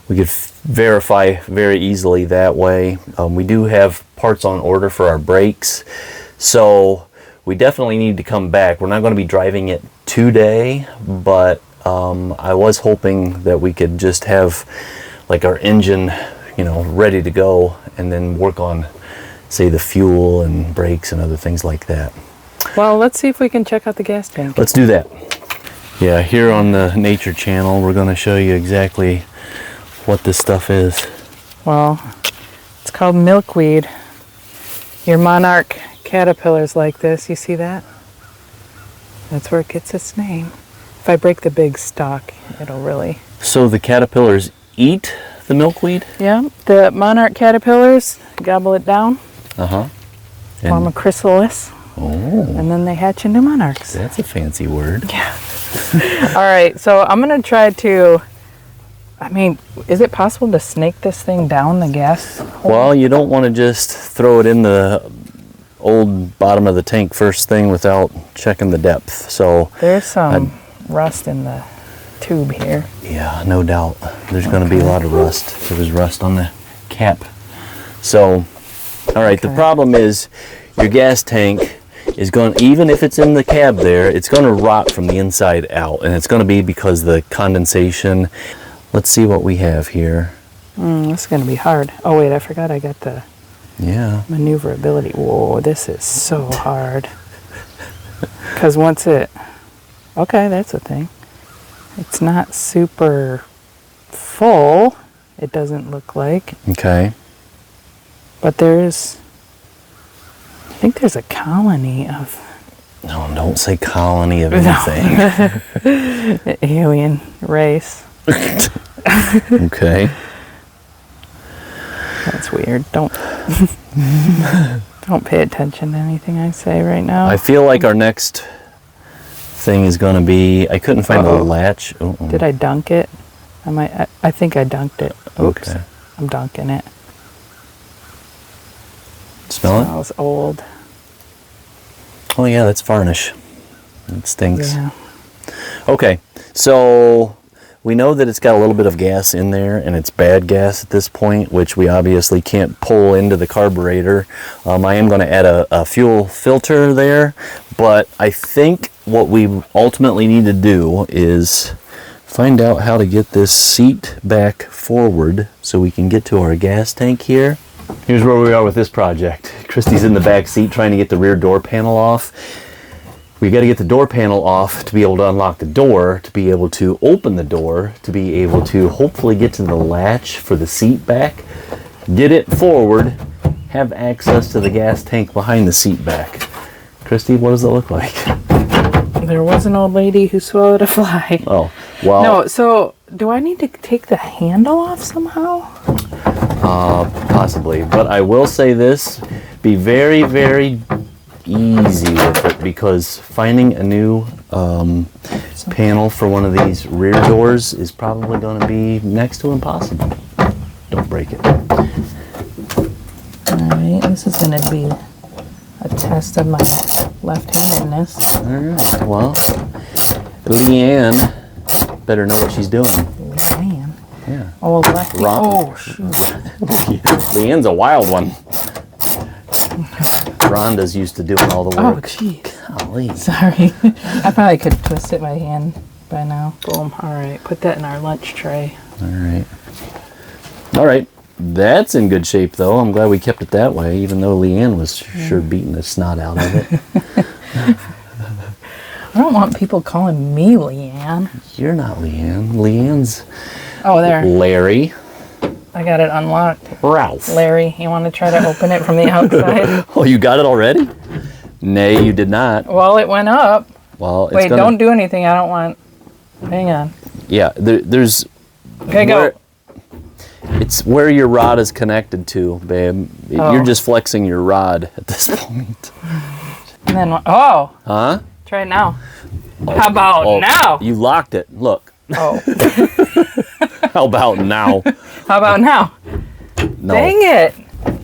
we could verify very easily that way. We do have parts on order for our brakes, so we definitely need to come back. We're not going to be driving it today, but I was hoping that we could just have like our engine, ready to go, and then work on, say, the fuel and brakes and other things like that. Well, let's see if we can check out the gas tank. Let's do that. Yeah, here on the Nature Channel, we're going to show you exactly what this stuff is. Well, it's called milkweed. Your monarch caterpillars like this, you see that? That's where it gets its name. If I break the big stalk, it'll really... So the caterpillars eat the milkweed? Yeah, the monarch caterpillars gobble it down, Uh-huh. form a chrysalis, and then they hatch into monarchs. That's a fancy word. Yeah. All right, so I'm going to try to... is it possible to snake this thing down the gas hole? Well, you don't want to just throw it in the old bottom of the tank first thing without checking the depth. So There's some rust in the tube here. yeah, no doubt. There's going to be a lot of rust. There was rust on the cap. So, all right, the problem is your gas tank is going, even if it's in the cab there, it's going to rot from the inside out, and it's going to be because the condensation. Let's see what we have here. This is going to be hard. Oh, wait, I forgot I got the maneuverability. Whoa, this is so hard. Because once it... Okay, that's a thing. It's not super full, it doesn't look like. Okay. But there's... I think there's a colony of... No, don't say colony of anything. alien race. Okay. That's weird. Don't pay attention to anything I say right now. I feel like our next thing is going to be, I couldn't find the latch. Did I dunk it? I think I dunked it. Oops. Okay. I'm dunking it. Smell it? Smells old. Oh yeah, that's varnish. It stinks. Yeah. Okay, so we know that it's got a little bit of gas in there, and it's bad gas at this point, which we obviously can't pull into the carburetor. I am going to add a fuel filter there, but I think what we ultimately need to do is find out how to get this seat back forward so we can get to our gas tank here. Here's where we are with this project. Christy's in the back seat trying to get the rear door panel off. We got to get the door panel off to be able to unlock the door, to be able to open the door, to be able to hopefully get to the latch for the seat back, get it forward, have access to the gas tank behind the seat back. Christy, what does it look like? There was an old lady who swallowed a fly. Oh, well. No, so do I need to take the handle off somehow? Possibly, but I will say this, be very, very easy with it, because finding a new panel for one of these rear doors is probably going to be next to impossible. Don't break it. Alright, this is going to be a test of my left-handedness. Alright, well, Leanne better know what she's doing. Leanne. Yeah. Oh, lefty. Ron. Oh, shoot. Leanne's a wild one. Rhonda's used to doing all the Oh, work. jeez. Golly. Sorry. I probably could twist it by hand by now. Boom. Alright, put that in our lunch tray. Alright. Alright. That's in good shape, though. I'm glad we kept it that way, even though Leanne was sure beating the snot out of it. I don't want people calling me Leanne. You're not Leanne. Leanne's Oh, there. Larry. I got it unlocked. Ralph. Larry, you want to try to open it from the outside? Oh, you got it already? Nay, you did not. Well, it went up. Well, it's Wait, gonna, don't do anything. I don't want. Hang on. Yeah, there's. Okay, go. It's where your rod is connected to, babe. You're just flexing your rod at this point. And then, oh. Huh? Try it now. How about now? You locked it. Look. Oh. How about now? How about now? No. Dang it.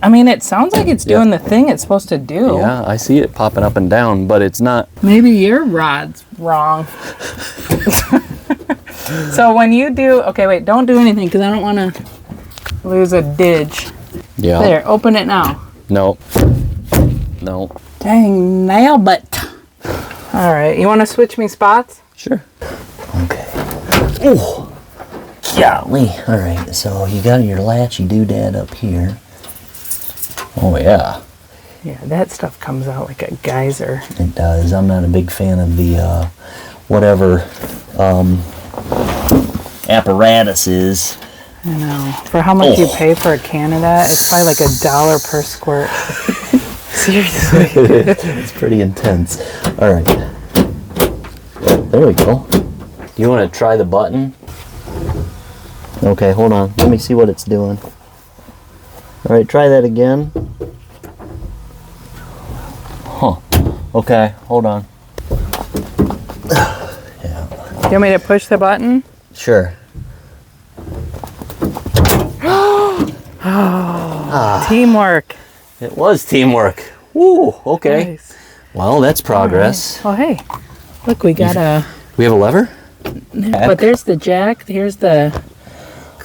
I mean, it sounds like it's doing the thing it's supposed to do. Yeah, I see it popping up and down, but it's not. Maybe your rod's wrong. So when you do, okay, wait, don't do anything because I don't want to lose a dig. Yeah. There, open it now. No. No. Dang, nail it. All right, you want to switch me spots? Sure. Okay. Oh, golly. All right, so you got your latchy doodad up here. Oh, yeah. Yeah, that stuff comes out like a geyser. It does. I'm not a big fan of the whatever apparatus is. I know. For how much you pay for a can of that, it's probably like $1 per squirt. Seriously. It's pretty intense. All right. There we go. You want to try the button? Okay, hold on. Let me see what it's doing. All right, try that again. Huh. Okay, hold on. Yeah. You want me to push the button? Sure. Teamwork. It was teamwork. Woo, okay. Nice. Well, that's progress. Oh, hey. Look, we got a... We have a lever? But there's the jack. Here's the...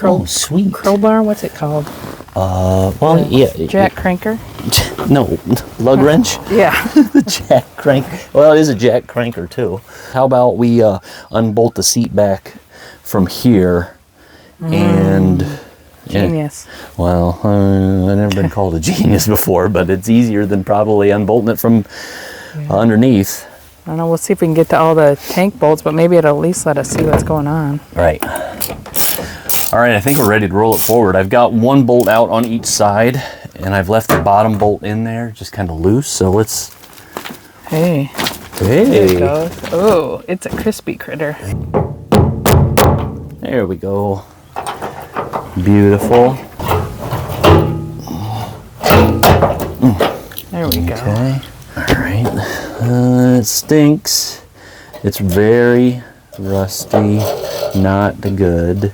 Oh, sweet. Crowbar. What's it called? Well, yeah. Jack cranker? No, lug wrench? Yeah. The jack crank. Well, it is a jack cranker, too. How about we unbolt the seat back from here and... Genius. Well, I've never been called a genius before, but it's easier than probably unbolting it from underneath. I don't know. We'll see if we can get to all the tank bolts, but maybe it'll at least let us see what's going on. Right. All right, I think we're ready to roll it forward. I've got one bolt out on each side, and I've left the bottom bolt in there, just kind of loose. So let's... Hey. Hey. There it goes. Oh, it's a crispy critter. There we go. Beautiful. There we go. Okay. All right. It stinks. It's very rusty. Not good.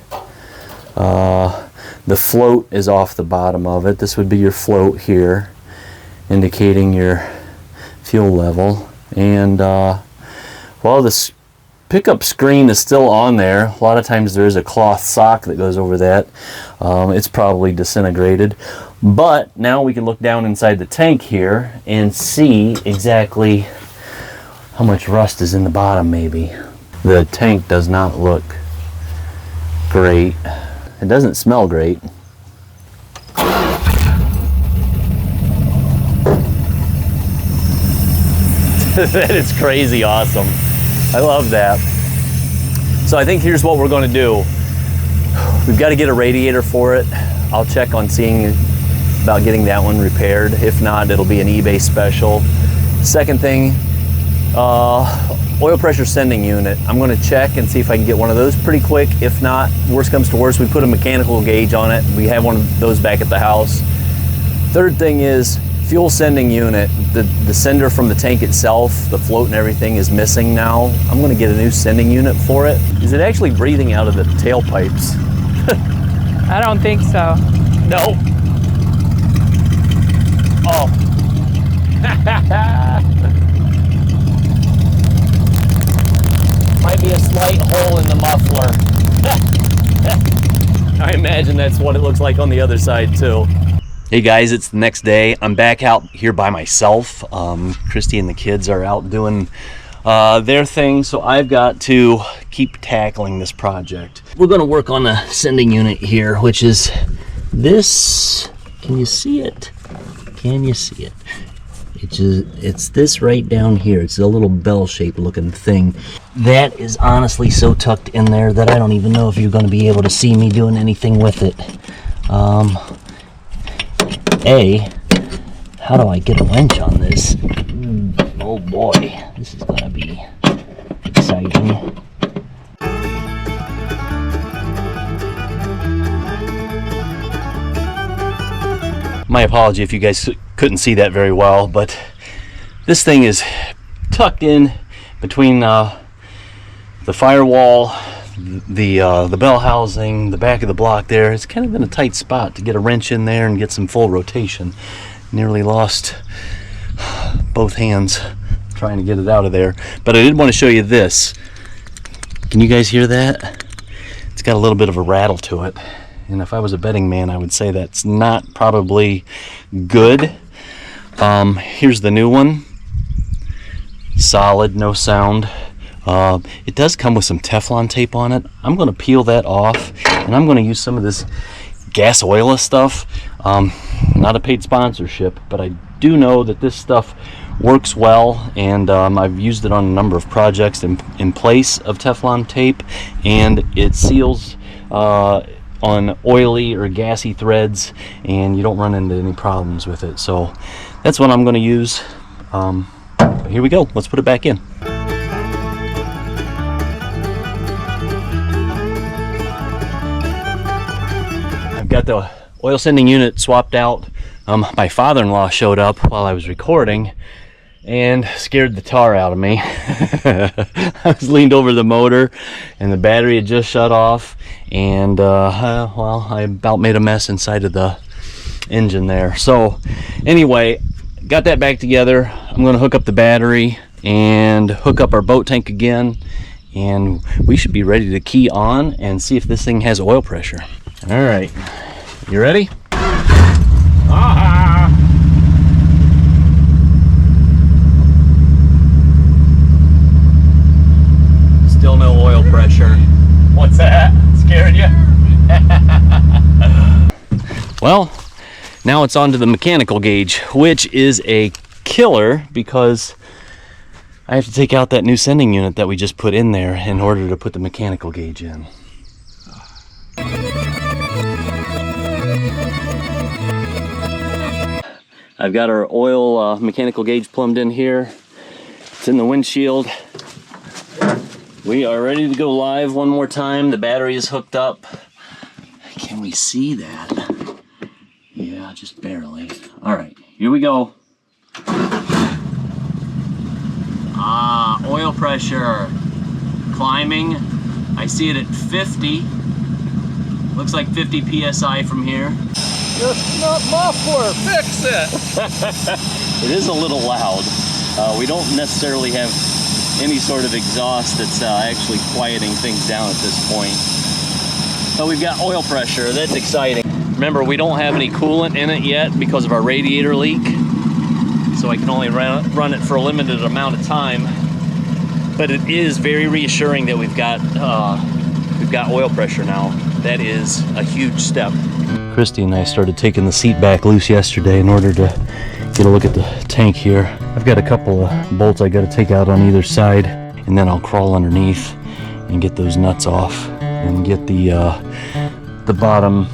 The float is off the bottom of it. This would be your float here, indicating your fuel level. And well, this pickup screen is still on there. A lot of times there is a cloth sock that goes over that. It's probably disintegrated. But now we can look down inside the tank here and see exactly how much rust is in the bottom maybe. The tank does not look great. It doesn't smell great. That is crazy awesome. I love that. So I think here's what we're going to do. We've got to get a radiator for it. I'll check on seeing about getting that one repaired. If not, it'll be an eBay special. Second thing, oil pressure sending unit. I'm going to check and see if I can get one of those pretty quick. If not, worst comes to worst, we put a mechanical gauge on it. We have one of those back at the house. Third thing is fuel sending unit. The sender from the tank itself, the float and everything is missing now. I'm going to get a new sending unit for it. Is it actually breathing out of the tailpipes? I don't think so. No. Oh. Might be a slight hole in the muffler. I imagine that's what it looks like on the other side too. Hey guys, it's the next day. I'm back out here by myself. Christy and the kids are out doing their thing, so I've got to keep tackling this project. We're going to work on the sending unit here, which is this. Can you see it? Can you see it? It's this right down here. It's a little bell-shaped looking thing. That is honestly so tucked in there that I don't even know if you're going to be able to see me doing anything with it. How do I get a wrench on this? Oh boy, this is gonna be exciting. My apology if you guys couldn't see that very well, but this thing is tucked in between the firewall, the bell housing, the back of the block there. It's kind of in a tight spot to get a wrench in there and get some full rotation. Nearly lost both hands trying to get it out of there. But I did want to show you this. Can you guys hear that? It's got a little bit of a rattle to it. And if I was a betting man, I would say that's not probably good. Here's the new one. Solid, no sound. It does come with some Teflon tape on it. I'm going to peel that off, and I'm going to use some of this gas oil stuff. Not a paid sponsorship, but I do know that this stuff works well, and I've used it on a number of projects in place of Teflon tape, and it seals on oily or gassy threads, and you don't run into any problems with it. So that's what I'm going to use. But here we go. Let's put it back in. I've got the oil sending unit swapped out. My father-in-law showed up while I was recording and scared the tar out of me. I was leaned over the motor and the battery had just shut off, and well, I about made a mess inside of the engine there. So anyway, got that back together. I'm going to hook up the battery and hook up our boat tank again, and we should be ready to key on and see if this thing has oil pressure. All right, you ready? Still no oil pressure. What's that? Scared you? Well, now it's on to the mechanical gauge, which is a killer because I have to take out that new sending unit that we just put in there in order to put the mechanical gauge in. I've got our oil mechanical gauge plumbed in here. It's in the windshield. We are ready to go live one more time. The battery is hooked up. Can we see that? Yeah, just barely. All right, here we go. Oil pressure climbing. I see it at 50. Looks like 50 PSI from here. It's not muffler. Fix it. It is a little loud. We don't necessarily have any sort of exhaust that's actually quieting things down at this point. But we've got oil pressure. That's exciting. Remember, we don't have any coolant in it yet because of our radiator leak, so I can only run it for a limited amount of time. But it is very reassuring that we've got oil pressure now. That is a huge step. Christy and I started taking the seat back loose yesterday in order to get a look at the tank here. I've got a couple of bolts I got to take out on either side, and then I'll crawl underneath and get those nuts off and get the bottom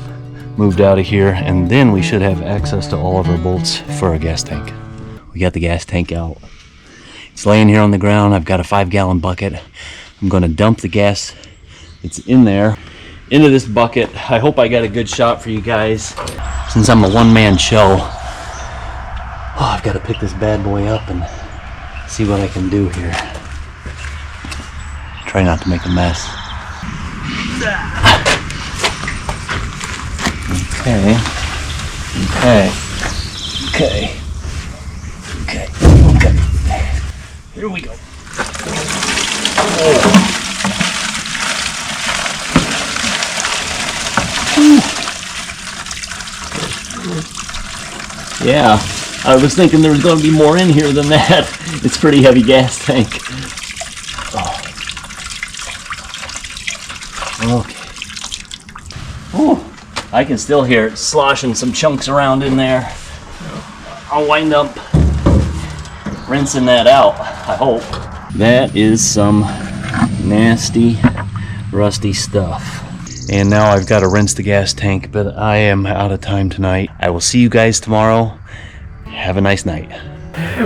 moved out of here, and then we should have access to all of our bolts for our gas tank. We got the gas tank out. It's laying here on the ground. I've got a 5-gallon bucket. I'm going to dump the gas that's in there into this bucket. I hope I got a good shot for you guys. Since I'm a one-man show, I've got to pick this bad boy up and see what I can do here. Try not to make a mess. Okay. Here we go. Oh. Yeah, I was thinking there was going to be more in here than that. It's a pretty heavy gas tank. Oh. Okay. Oh, I can still hear it sloshing some chunks around in there. I'll wind up rinsing that out, I hope. That is some nasty, rusty stuff. And now I've got to rinse the gas tank, but I am out of time tonight. I will see you guys tomorrow. Have a nice night.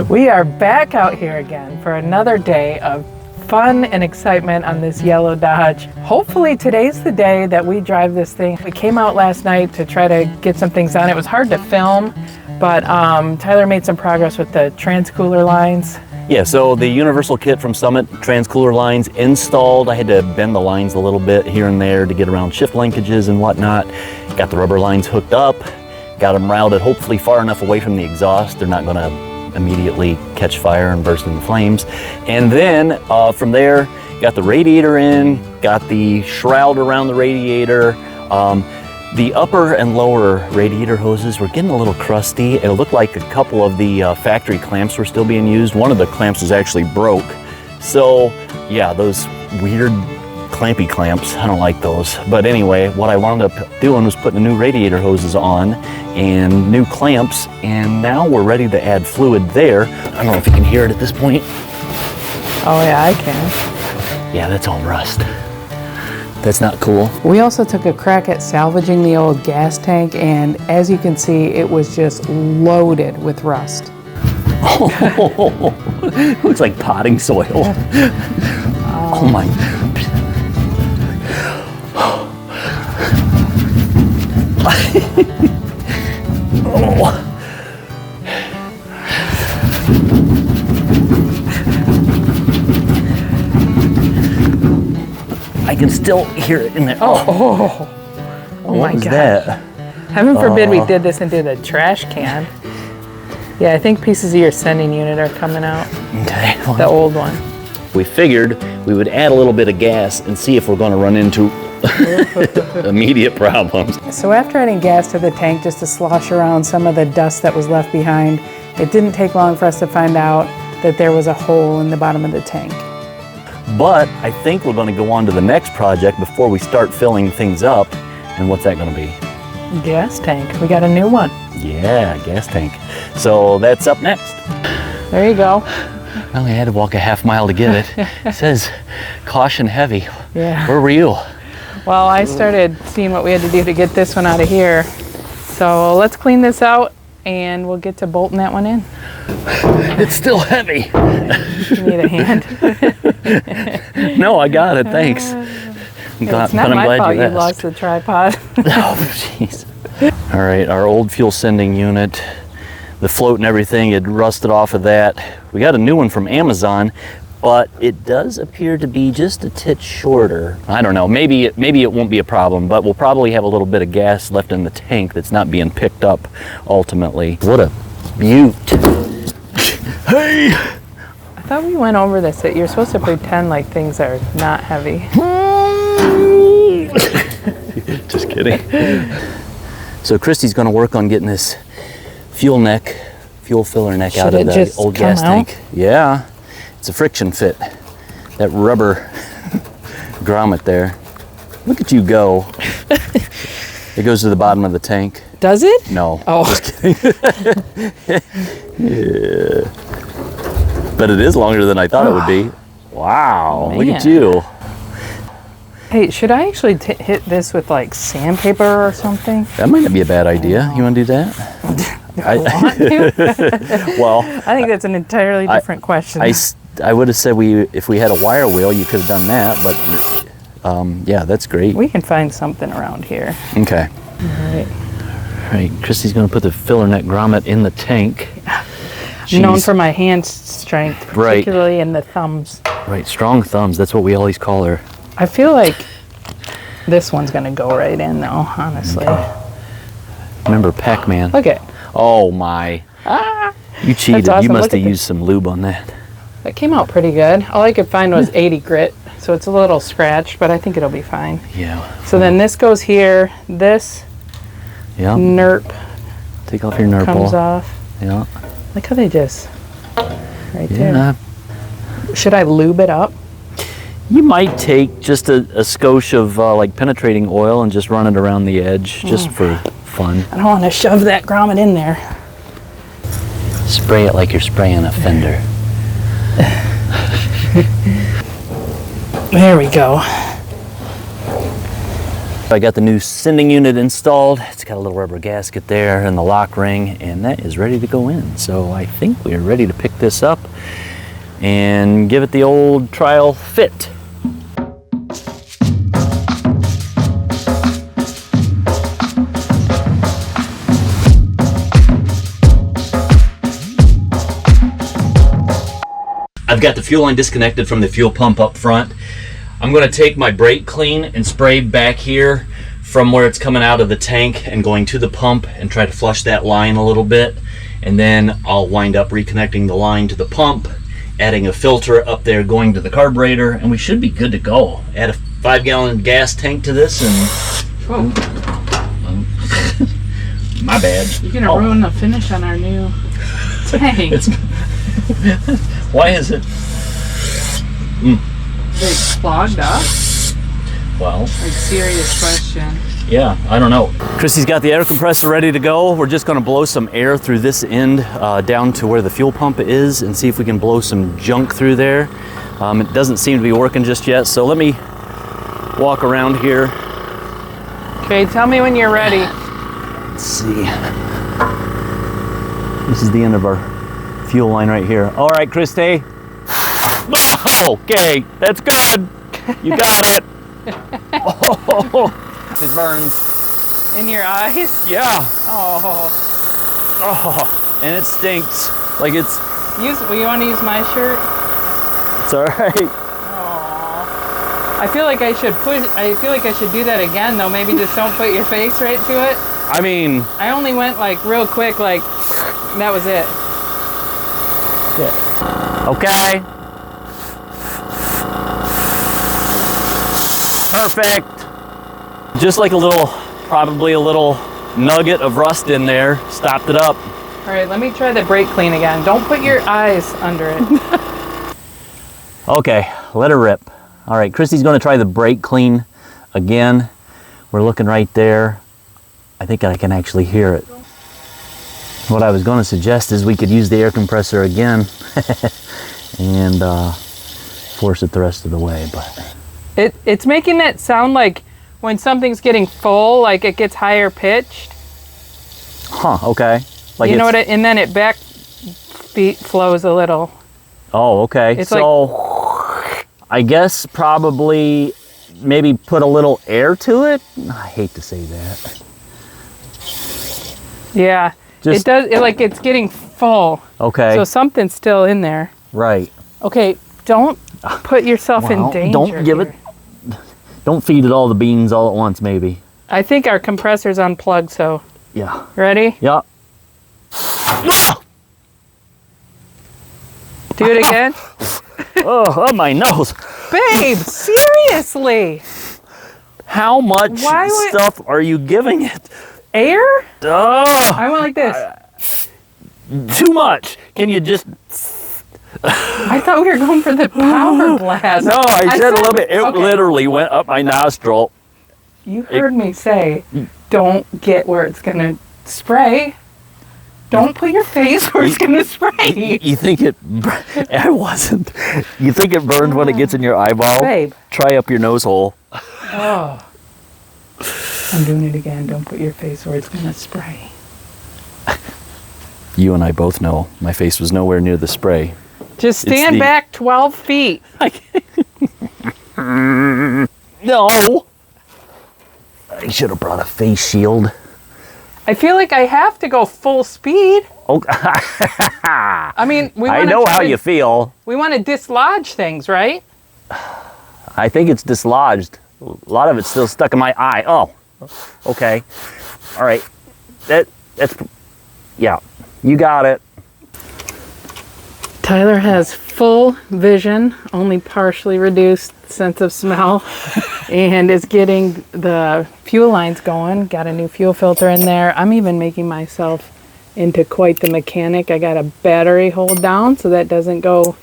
We are back out here again for another day of fun and excitement on this yellow Dodge. Hopefully today's the day that we drive this thing. We came out last night to try to get some things done. It was hard to film, but Tyler made some progress with the transcooler lines. Yeah, so the universal kit from Summit, transcooler lines installed. I had to bend the lines a little bit here and there to get around shift linkages and whatnot. Got the rubber lines hooked up, got them routed hopefully far enough away from the exhaust. They're not gonna immediately catch fire and burst into flames. And then from there, got the radiator in, got the shroud around the radiator. The upper and lower radiator hoses were getting a little crusty. It looked like a couple of the factory clamps were still being used. One of the clamps was actually broke. So yeah, those weird clampy clamps, I don't like those. But anyway, what I wound up doing was putting the new radiator hoses on and new clamps, and now we're ready to add fluid there. I don't know if you can hear it at this point. Oh yeah, I can. Yeah, that's all rust. That's not cool. We also took a crack at salvaging the old gas tank, and as you can see, it was just loaded with rust. Looks like potting soil. Oh my. Oh. I can still hear it in there. Oh what my was God. that? Heaven forbid we did this into the trash can. Yeah, I think pieces of your sending unit are coming out. Okay. Well, The old one. we figured we would add a little bit of gas and see if we're going to run into immediate problems. So after adding gas to the tank just to slosh around some of the dust that was left behind, it didn't take long for us to find out that there was a hole in the bottom of the tank. But I think we're going to go on to the next project before we start filling things up. And what's that going to be? Gas tank. We got a new one. Yeah, gas tank. So that's up next. There you go. I only had to walk a half mile to get it. It says caution heavy. Yeah. Where were you? Well, I started seeing what we had to do to get this one out of here. So let's clean this out and we'll get to bolting that one in. It's still heavy. You need a hand? No, I got it. Thanks. It's not my fault you lost the tripod. Oh, jeez. All right, our old fuel sending unit, the float and everything had rusted off of that. We got a new one from Amazon, but it does appear to be just a tit shorter. I don't know, maybe it won't be a problem, but we'll probably have a little bit of gas left in the tank that's not being picked up ultimately. What a beaut. Hey! I thought we went over this, that you're supposed to pretend like things are not heavy. Just kidding. So Christy's gonna work on getting this fuel filler neck out of the old gas tank. Yeah, it's a friction fit. That rubber grommet there. Look at you go. It goes to the bottom of the tank. Does it? No, Oh. just kidding. Yeah. But it is longer than I thought it would be. Wow, look at Man. you. Hey, should I actually hit this with like sandpaper or something? That might not be a bad idea. You want to do that? I want to? Well, I think that's an entirely different question. I would have said if we had a wire wheel, you could have done that, but yeah, that's great. We can find something around here. Okay. All right. All right, Christy's going to put the filler neck grommet in the tank. Known She's- for my hand strength, Right. particularly in the thumbs. Right, strong thumbs. That's what we always call her. I feel like this one's gonna go right in though, honestly. Remember Pac-Man? Look at, Oh my. You cheated. awesome. You must Look have at used some lube on that. that came out pretty good. All I could find was 80 grit, so it's a little scratched, but I think it'll be fine. Yeah. So then this goes here, this Yeah. NERP Take off your nurple. comes off. Yeah. Look how they just, right there. Yeah. Should I lube it up? You might take just a skosh of like penetrating oil and just run it around the edge just for fun. I don't want to shove that grommet in there. Spray it like you're spraying a fender. There we go. I got the new sending unit installed. It's got a little rubber gasket there and the lock ring, and that is ready to go in. So I think we're ready to pick this up and give it the old trial fit. I've got the fuel line disconnected from the fuel pump up front. I'm going to take my brake clean and spray back here from where it's coming out of the tank and going to the pump and try to flush that line a little bit. And then I'll wind up reconnecting the line to the pump, adding a filter up there going to the carburetor, and we should be good to go. Add a 5-gallon gas tank to this and... My bad. You're going to ruin the finish on our new tank. Why is it? They clogged up? Well, Like, serious question. yeah, I don't know. Christy's got the air compressor ready to go. We're just gonna blow some air through this end down to where the fuel pump is and see if we can blow some junk through there. It doesn't seem to be working just yet, so let me walk around here. Okay, tell me when you're ready. Let's see. This is the end of our fuel line right here. All right, Christy. Oh, okay, that's good. You got it. Oh, it burns. In your eyes? Yeah. Oh. Oh, and it stinks. Like it's You want to use my shirt? all right. Oh. I feel like I should do that again though. Maybe just don't put your face right to it. I mean, I only went like real quick, like that was it. yeah. Okay. Perfect. Just like probably a little nugget of rust in there, stopped it up. All right, let me try the brake clean again. Don't put your eyes under it. Okay, let her rip. All right, Christy's gonna try the brake clean again. We're looking right there. I think I can actually hear it. What I was gonna suggest is we could use the air compressor again and force it the rest of the way, but. It's making it sound like when something's getting full, like it gets higher pitched. Huh, okay. Like You know what? And then it back flows a little. Oh, okay. It's so I guess probably maybe put a little air to it. I hate to say that. Yeah, it does. Like it's getting full. Okay. So something's still in there. Right. Okay, don't put yourself in danger. Don't give it. Don't feed it all the beans all at once, maybe. I think our compressor's unplugged. So Yeah. ready? Yeah. Do it again. Oh, my nose. Babe, seriously. How much Why would- stuff are you giving it? Air? Oh, I went like this. too much. Can you just? I thought we were going for the power blast. No, I said a little bit. It okay. literally went up my nostril. You heard me say, don't get where it's gonna spray. Don't put your face where it's gonna spray. You think it? I wasn't. You think it burned when it gets in your eyeball? Babe. Try up your nose hole. Oh. I'm doing it again. Don't put your face where it's gonna spray. You and I both know my face was nowhere near the spray. Just stand back 12 feet. No. I should have brought a face shield. I feel like I have to go full speed. Oh, I mean, I know how you feel. We want to dislodge things, right? I think it's dislodged. A lot of it's still stuck in my eye. Oh, okay. All right. That's, yeah, you got it. Tyler has full vision, only partially reduced sense of smell, and is getting the fuel lines going. Got a new fuel filter in there. I'm even making myself into quite the mechanic. I got a battery hold down so that doesn't go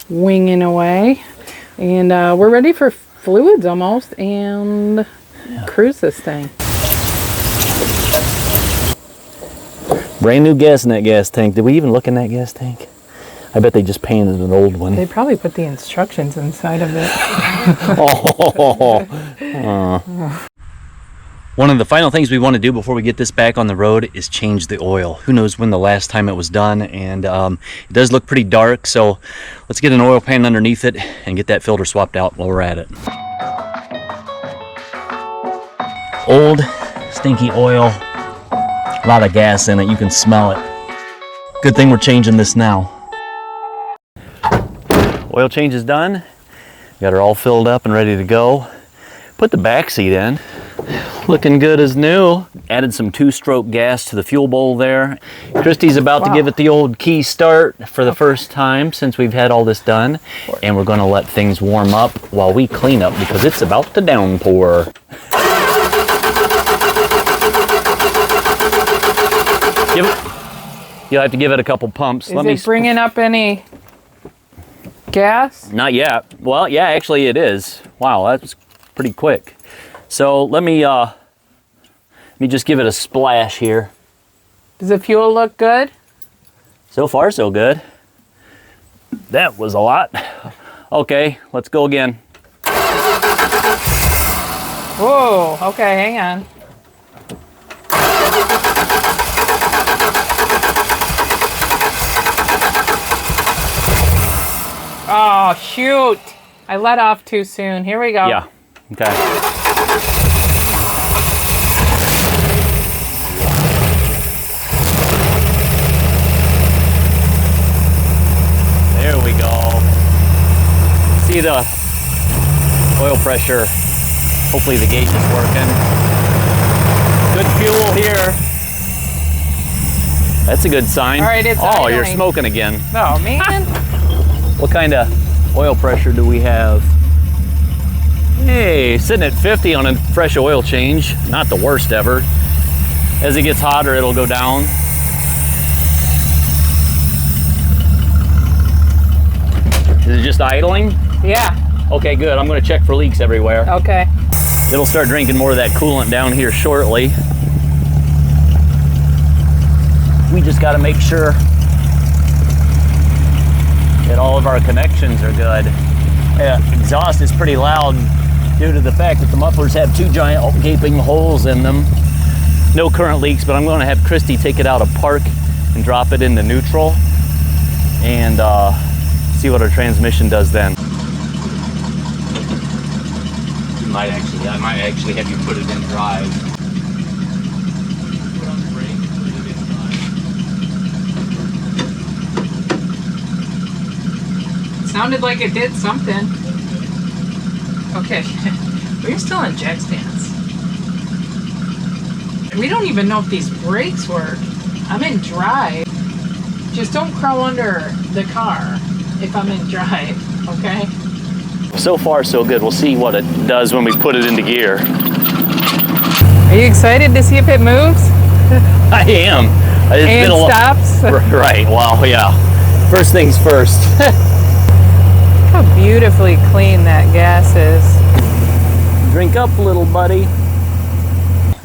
winging away. And we're ready for fluids almost and cruise this thing. Brand new gas in that gas tank. Did we even look in that gas tank? I bet they just painted an old one. They probably put the instructions inside of it. One of the final things we want to do before we get this back on the road is change the oil. Who knows when the last time it was done, and it does look pretty dark, so let's get an oil pan underneath it and get that filter swapped out while we're at it. Old, stinky oil, a lot of gas in it, you can smell it. Good thing we're changing this now. Oil change is done. Got her all filled up and ready to go. Put the back seat in. Looking good as new. Added some 2-stroke gas to the fuel bowl there. Christy's about to give it the old key start for the first time since we've had all this done. And we're gonna let things warm up while we clean up because it's about to downpour. You'll have to give it a couple pumps. Is it bringing up any gas? Not yet. Well, yeah, actually it is. Wow, that's pretty quick. So let me just give it a splash here. Does the fuel look good? So far, so good. That was a lot. Okay, let's go again. Whoa, okay, hang on. Oh, shoot. I let off too soon. Here we go. Yeah, okay. There we go. See the oil pressure. Hopefully the gauge is working. Good fuel here. That's a good sign. All right, it's oh, idling. You're smoking again. Oh, man. What kind of oil pressure do we have? Hey, sitting at 50 on a fresh oil change. Not the worst ever. As it gets hotter, it'll go down. Is it just idling? Yeah. Okay, good. I'm going to check for leaks everywhere. Okay. It'll start drinking more of that coolant down here shortly. We just got to make sure that all of our connections are good. Exhaust is pretty loud due to the fact that the mufflers have 2 giant gaping holes in them. No current leaks, but I'm going to have Christy take it out of park and drop it into neutral and see what our transmission does then. I might actually have you put it in drive. Put on the brake, put it in drive. Sounded like it did something. Okay. We're still in jack stance. We don't even know if these brakes work. I'm in drive. Just don't crawl under the car if I'm in drive, okay? So far, so good. We'll see what it does when we put it into gear. Are you excited to see if it moves? I am. It's And been a stops? Right. Well, yeah. First things first. Look how beautifully clean that gas is. Drink up, little buddy.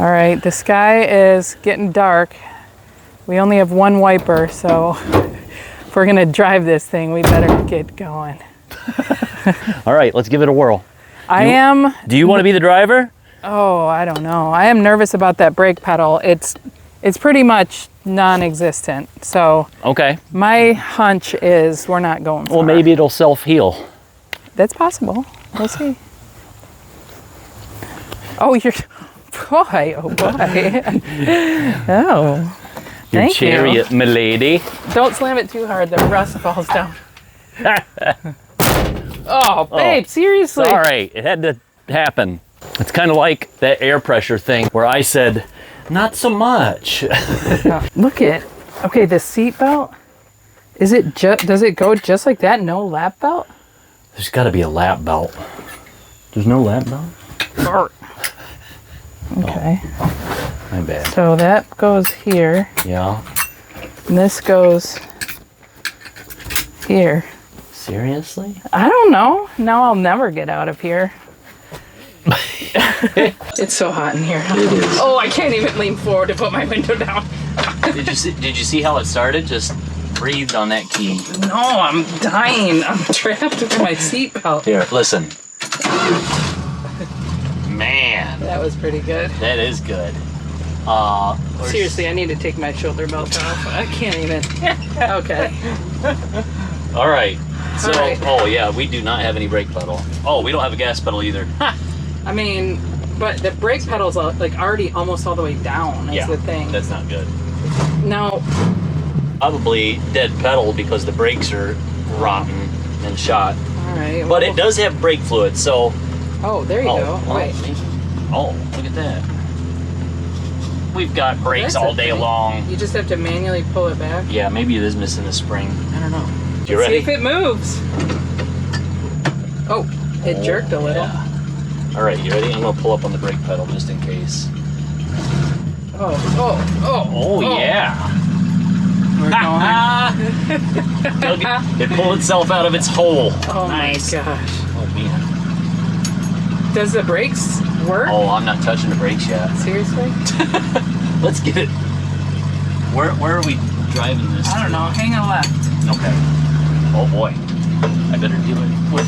All right, the sky is getting dark. We only have one wiper, so if we're gonna drive this thing, we better get going. All right, let's give it a whirl. Do you want to be the driver? Oh, I don't know. I am nervous about that brake pedal. It's pretty much non-existent. So Okay. my hunch is we're not going far. Well, maybe it'll self-heal. That's possible. We'll see. Oh, you're... Boy, oh boy. Oh. Your Thank chariot, you. milady. Don't slam it too hard. The rust falls down. Oh, babe, seriously. Sorry, it had to happen. It's kind of like that air pressure thing where I said, not so much. Look at, okay, the seat belt. Is it does it go just like that? No lap belt? There's got to be a lap belt. There's no lap belt? Okay. Oh, my bad. So that goes here, Yeah. and this goes here. Seriously? I don't know. Now I'll never get out of here. It's so hot in here. It is. Oh, I can't even lean forward to put my window down. Did you see how it started? Just breathed on that key. No, I'm dying. I'm trapped with my seatbelt. Here, listen. Man. That was pretty good. That is good. Seriously, I need to take my shoulder belt off. I can't even. Okay. All right. So, All right. oh yeah, we do not have any brake pedal. Oh, we don't have a gas pedal either. I mean, but the brake pedal's like already almost all the way down. Is Yeah, the thing. that's not good. Now, Probably dead pedal because the brakes are rotten and shot. all right. But well- it does have brake fluid, so. Oh, there you go. Wait. Oh, look at that. We've got brakes That's all a day thing. long. You just have to manually pull it back. Yeah, maybe it is missing a spring. I don't know. You Let's ready? see if it moves. Oh, it jerked a little. Yeah. All right, you ready? I'm gonna pull up on the brake pedal just in case. Oh yeah. We're going. It pulled itself out of its hole. Oh Nice. my gosh. Oh man. Does the brakes work? Oh, I'm not touching the brakes yet. Seriously? Let's get it. Where are we driving this? I don't know. Hang a left. Okay. Oh boy. I better do it with.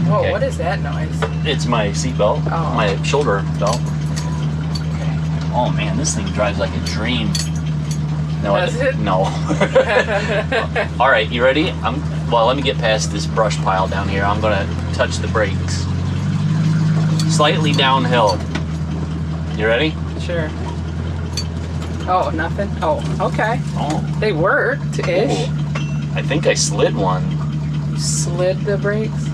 Whoa, Okay. what is that noise? It's my seat belt. Oh. My shoulder belt. Okay. Oh man, this thing drives like a dream. No, Does it? No. All right, you ready? Well, let me get past this brush pile down here. I'm gonna touch the brakes. Slightly downhill. You ready? Sure. Oh, nothing? Oh, okay. Oh. They worked-ish. I think I slid one. You slid the brakes?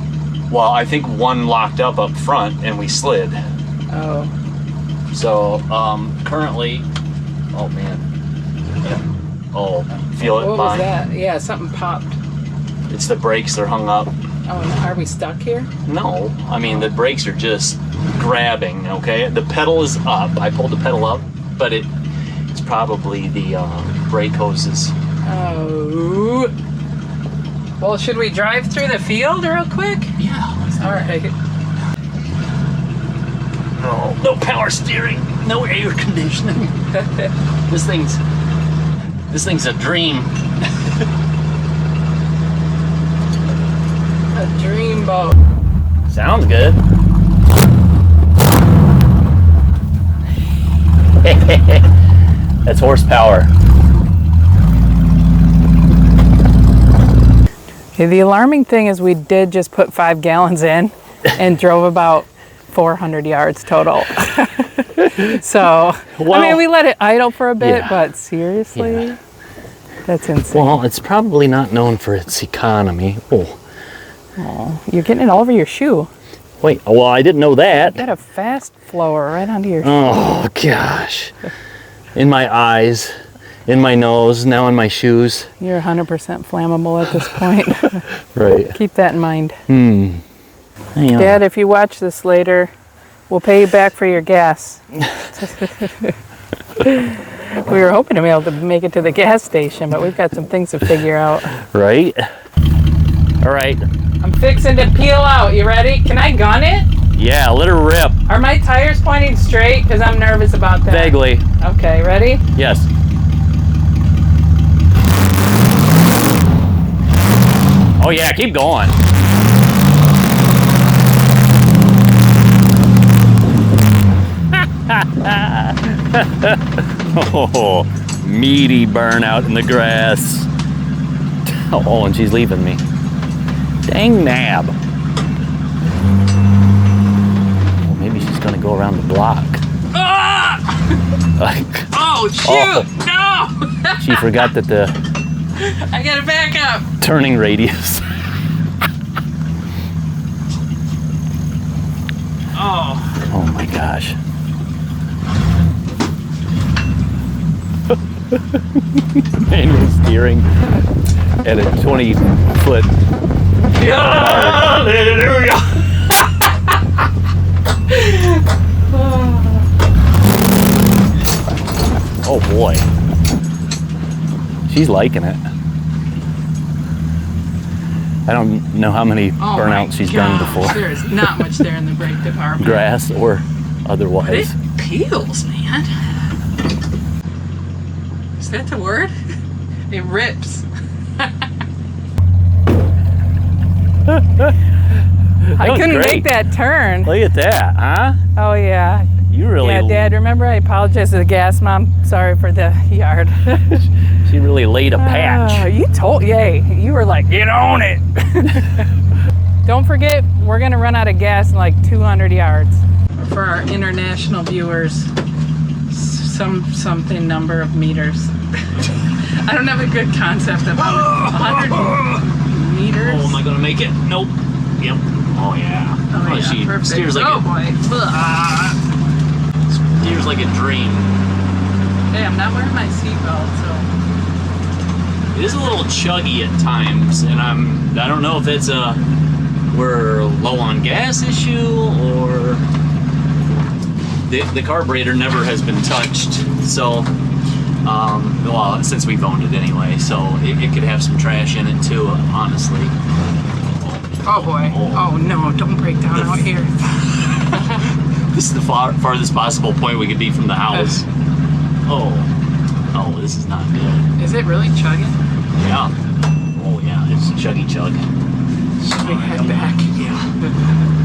Well, I think one locked up front and we slid. Oh. So, currently, oh man. Yeah. Oh, feel it What was behind? that? Yeah, something popped. It's the brakes, they're hung up. Oh, no, are we stuck here? No, I mean, the brakes are just grabbing, okay? The pedal is up. I pulled the pedal up, but it's probably the brake hoses. Oh. Well, should we drive through the field real quick? Yeah, let's do All it. right. No power steering, no air conditioning. This thing's a dream. A dream boat. Sounds good. That's horsepower. Okay, the alarming thing is we did just put 5 gallons in and drove about 400 yards total. So, Well, I mean, we let it idle for a bit, yeah. but seriously, Yeah. that's insane. Well, it's probably not known for its economy. Oh, You're getting it all over your shoe. wait. Well, I didn't know that. You got a fast flower right onto your shoe. Oh, gosh. In my eyes, in my nose, now in my shoes. You're 100% flammable at this point. Right. Keep that in mind. Hang on. Dad, if you watch this later, we'll pay you back for your gas. We were hoping to be able to make it to the gas station, but we've got some things to figure out. Right? All right. I'm fixing to peel out. You ready? Can I gun it? Yeah, let her rip. Are my tires pointing straight? Because I'm nervous about that. Vaguely. Okay, ready? Yes. Oh, yeah, keep going. Oh, meaty burnout in the grass. Oh, and she's leaving me. Dang nab. Well, maybe she's gonna go around the block. Like, Oh, shoot! Oh. No! she forgot that the I gotta back up. turning radius. Oh. Oh my gosh. Manual steering at a 20-foot. Hallelujah! Oh boy. She's liking it. I don't know how many Oh burnouts she's done before. There is not much there in the brake department. Grass or But otherwise. it peels, man. Is that the word? It rips. Hey, I was couldn't great. make that turn. Look at that, huh? Oh yeah. You really, Yeah, Dad, remember I apologize to the gas mom. Sorry for the yard. she really laid a patch. You were like, get on it. Don't forget, we're gonna run out of gas in like 200 yards. For our international viewers, something number of meters. I don't have a good concept of how 100 meters. Oh, am I gonna make it? Nope. Yep. Oh yeah. Oh, yeah, she perfect. steers like boy. steers like a dream. Hey, I'm not wearing my seatbelt, so. It is a little chuggy at times, and I don't know if it's we're low on gas issue or the carburetor never has been touched. So, well, since we've owned it anyway, so it could have some trash in it too, honestly. Oh boy. Oh no, don't break down out here. This is the farthest possible point we could be from the house. Oh, this is not good. Is it really chugging? Yeah. Oh yeah, it's chuggy chug. Should we head back? Yeah.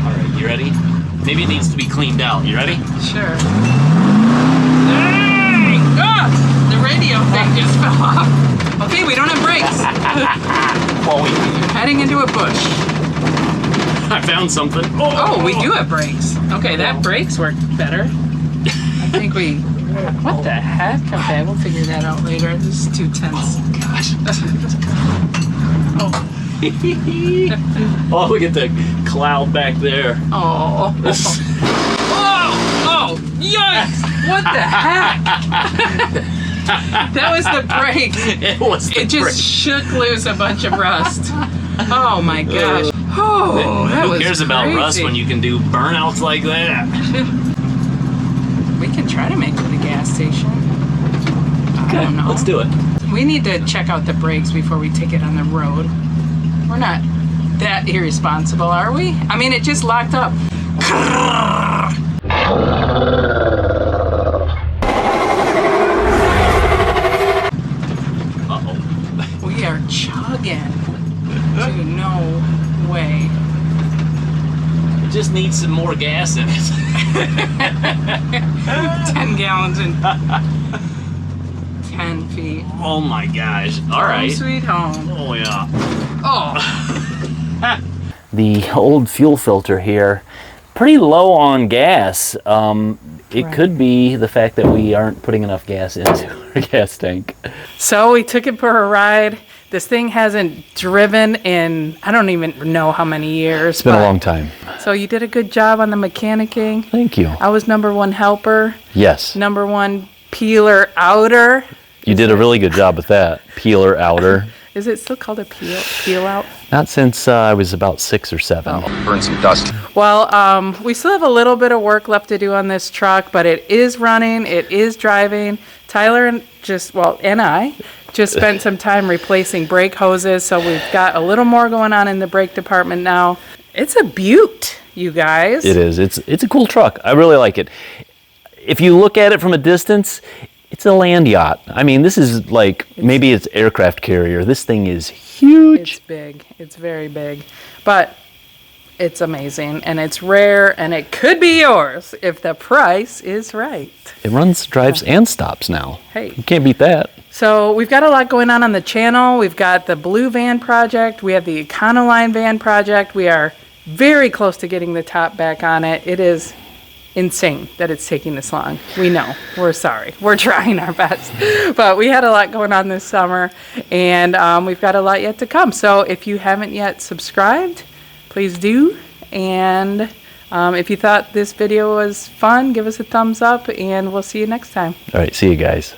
All right, you ready? Maybe it needs to be cleaned out. You ready? Sure. Hey! Ah! The radio thing just fell off. Okay, we don't have brakes. Well, You're heading into a bush. I found something. Oh, we do have brakes. Okay, that brakes work better. I think we... What the heck? Okay, we'll figure that out later. This is too tense. Gosh. Oh, look at the cloud back there. Oh. Oh, yikes! What the heck? That was the brakes. It just shook loose a bunch of rust. Oh my gosh. Oh, that was Who cares about rust when you can do burnouts like that? We can try to make it to the gas station. I don't know. Let's do it. We need to check out the brakes before we take it on the road. We're not that irresponsible, are we? I mean, it just locked up. Uh-oh. We are chugging. Dude, no way. It just needs some more gas in it. 10 gallons in 10 feet. Oh my gosh. All right. Home sweet home. Oh yeah. Oh. The old fuel filter here, pretty low on gas. It could be the fact that we aren't putting enough gas into our gas tank. So we took it for a ride. This thing hasn't driven in, I don't even know how many years. It's been a long time. So you did a good job on the mechanicking. Thank you. I was #1 helper, Yes. #1 peeler outer. You did a really good job with that. Peeler outer. Is it still called a peel out? Not since I was about 6 or 7. Burn some dust. Well, we still have a little bit of work left to do on this truck, but it is running, it is driving. Tyler and I just spent some time replacing brake hoses, so we've got a little more going on in the brake department now. It's a beaut, you guys. It is. It's a cool truck. I really like it. If you look at it from a distance, it's a land yacht. I mean, this is like, maybe it's aircraft carrier. This thing is huge. It's big. It's very big. But it's amazing, and it's rare, and it could be yours if the price is right. It runs, drives, and stops now. Hey. You can't beat that. So we've got a lot going on the channel. We've got the blue van project. We have the Econoline van project. We are very close to getting the top back on it. It is insane that it's taking this long. We know. We're sorry. We're trying our best. But we had a lot going on this summer, and we've got a lot yet to come. So if you haven't yet subscribed, please do. And if you thought this video was fun, give us a thumbs up, and we'll see you next time. All right, see you guys.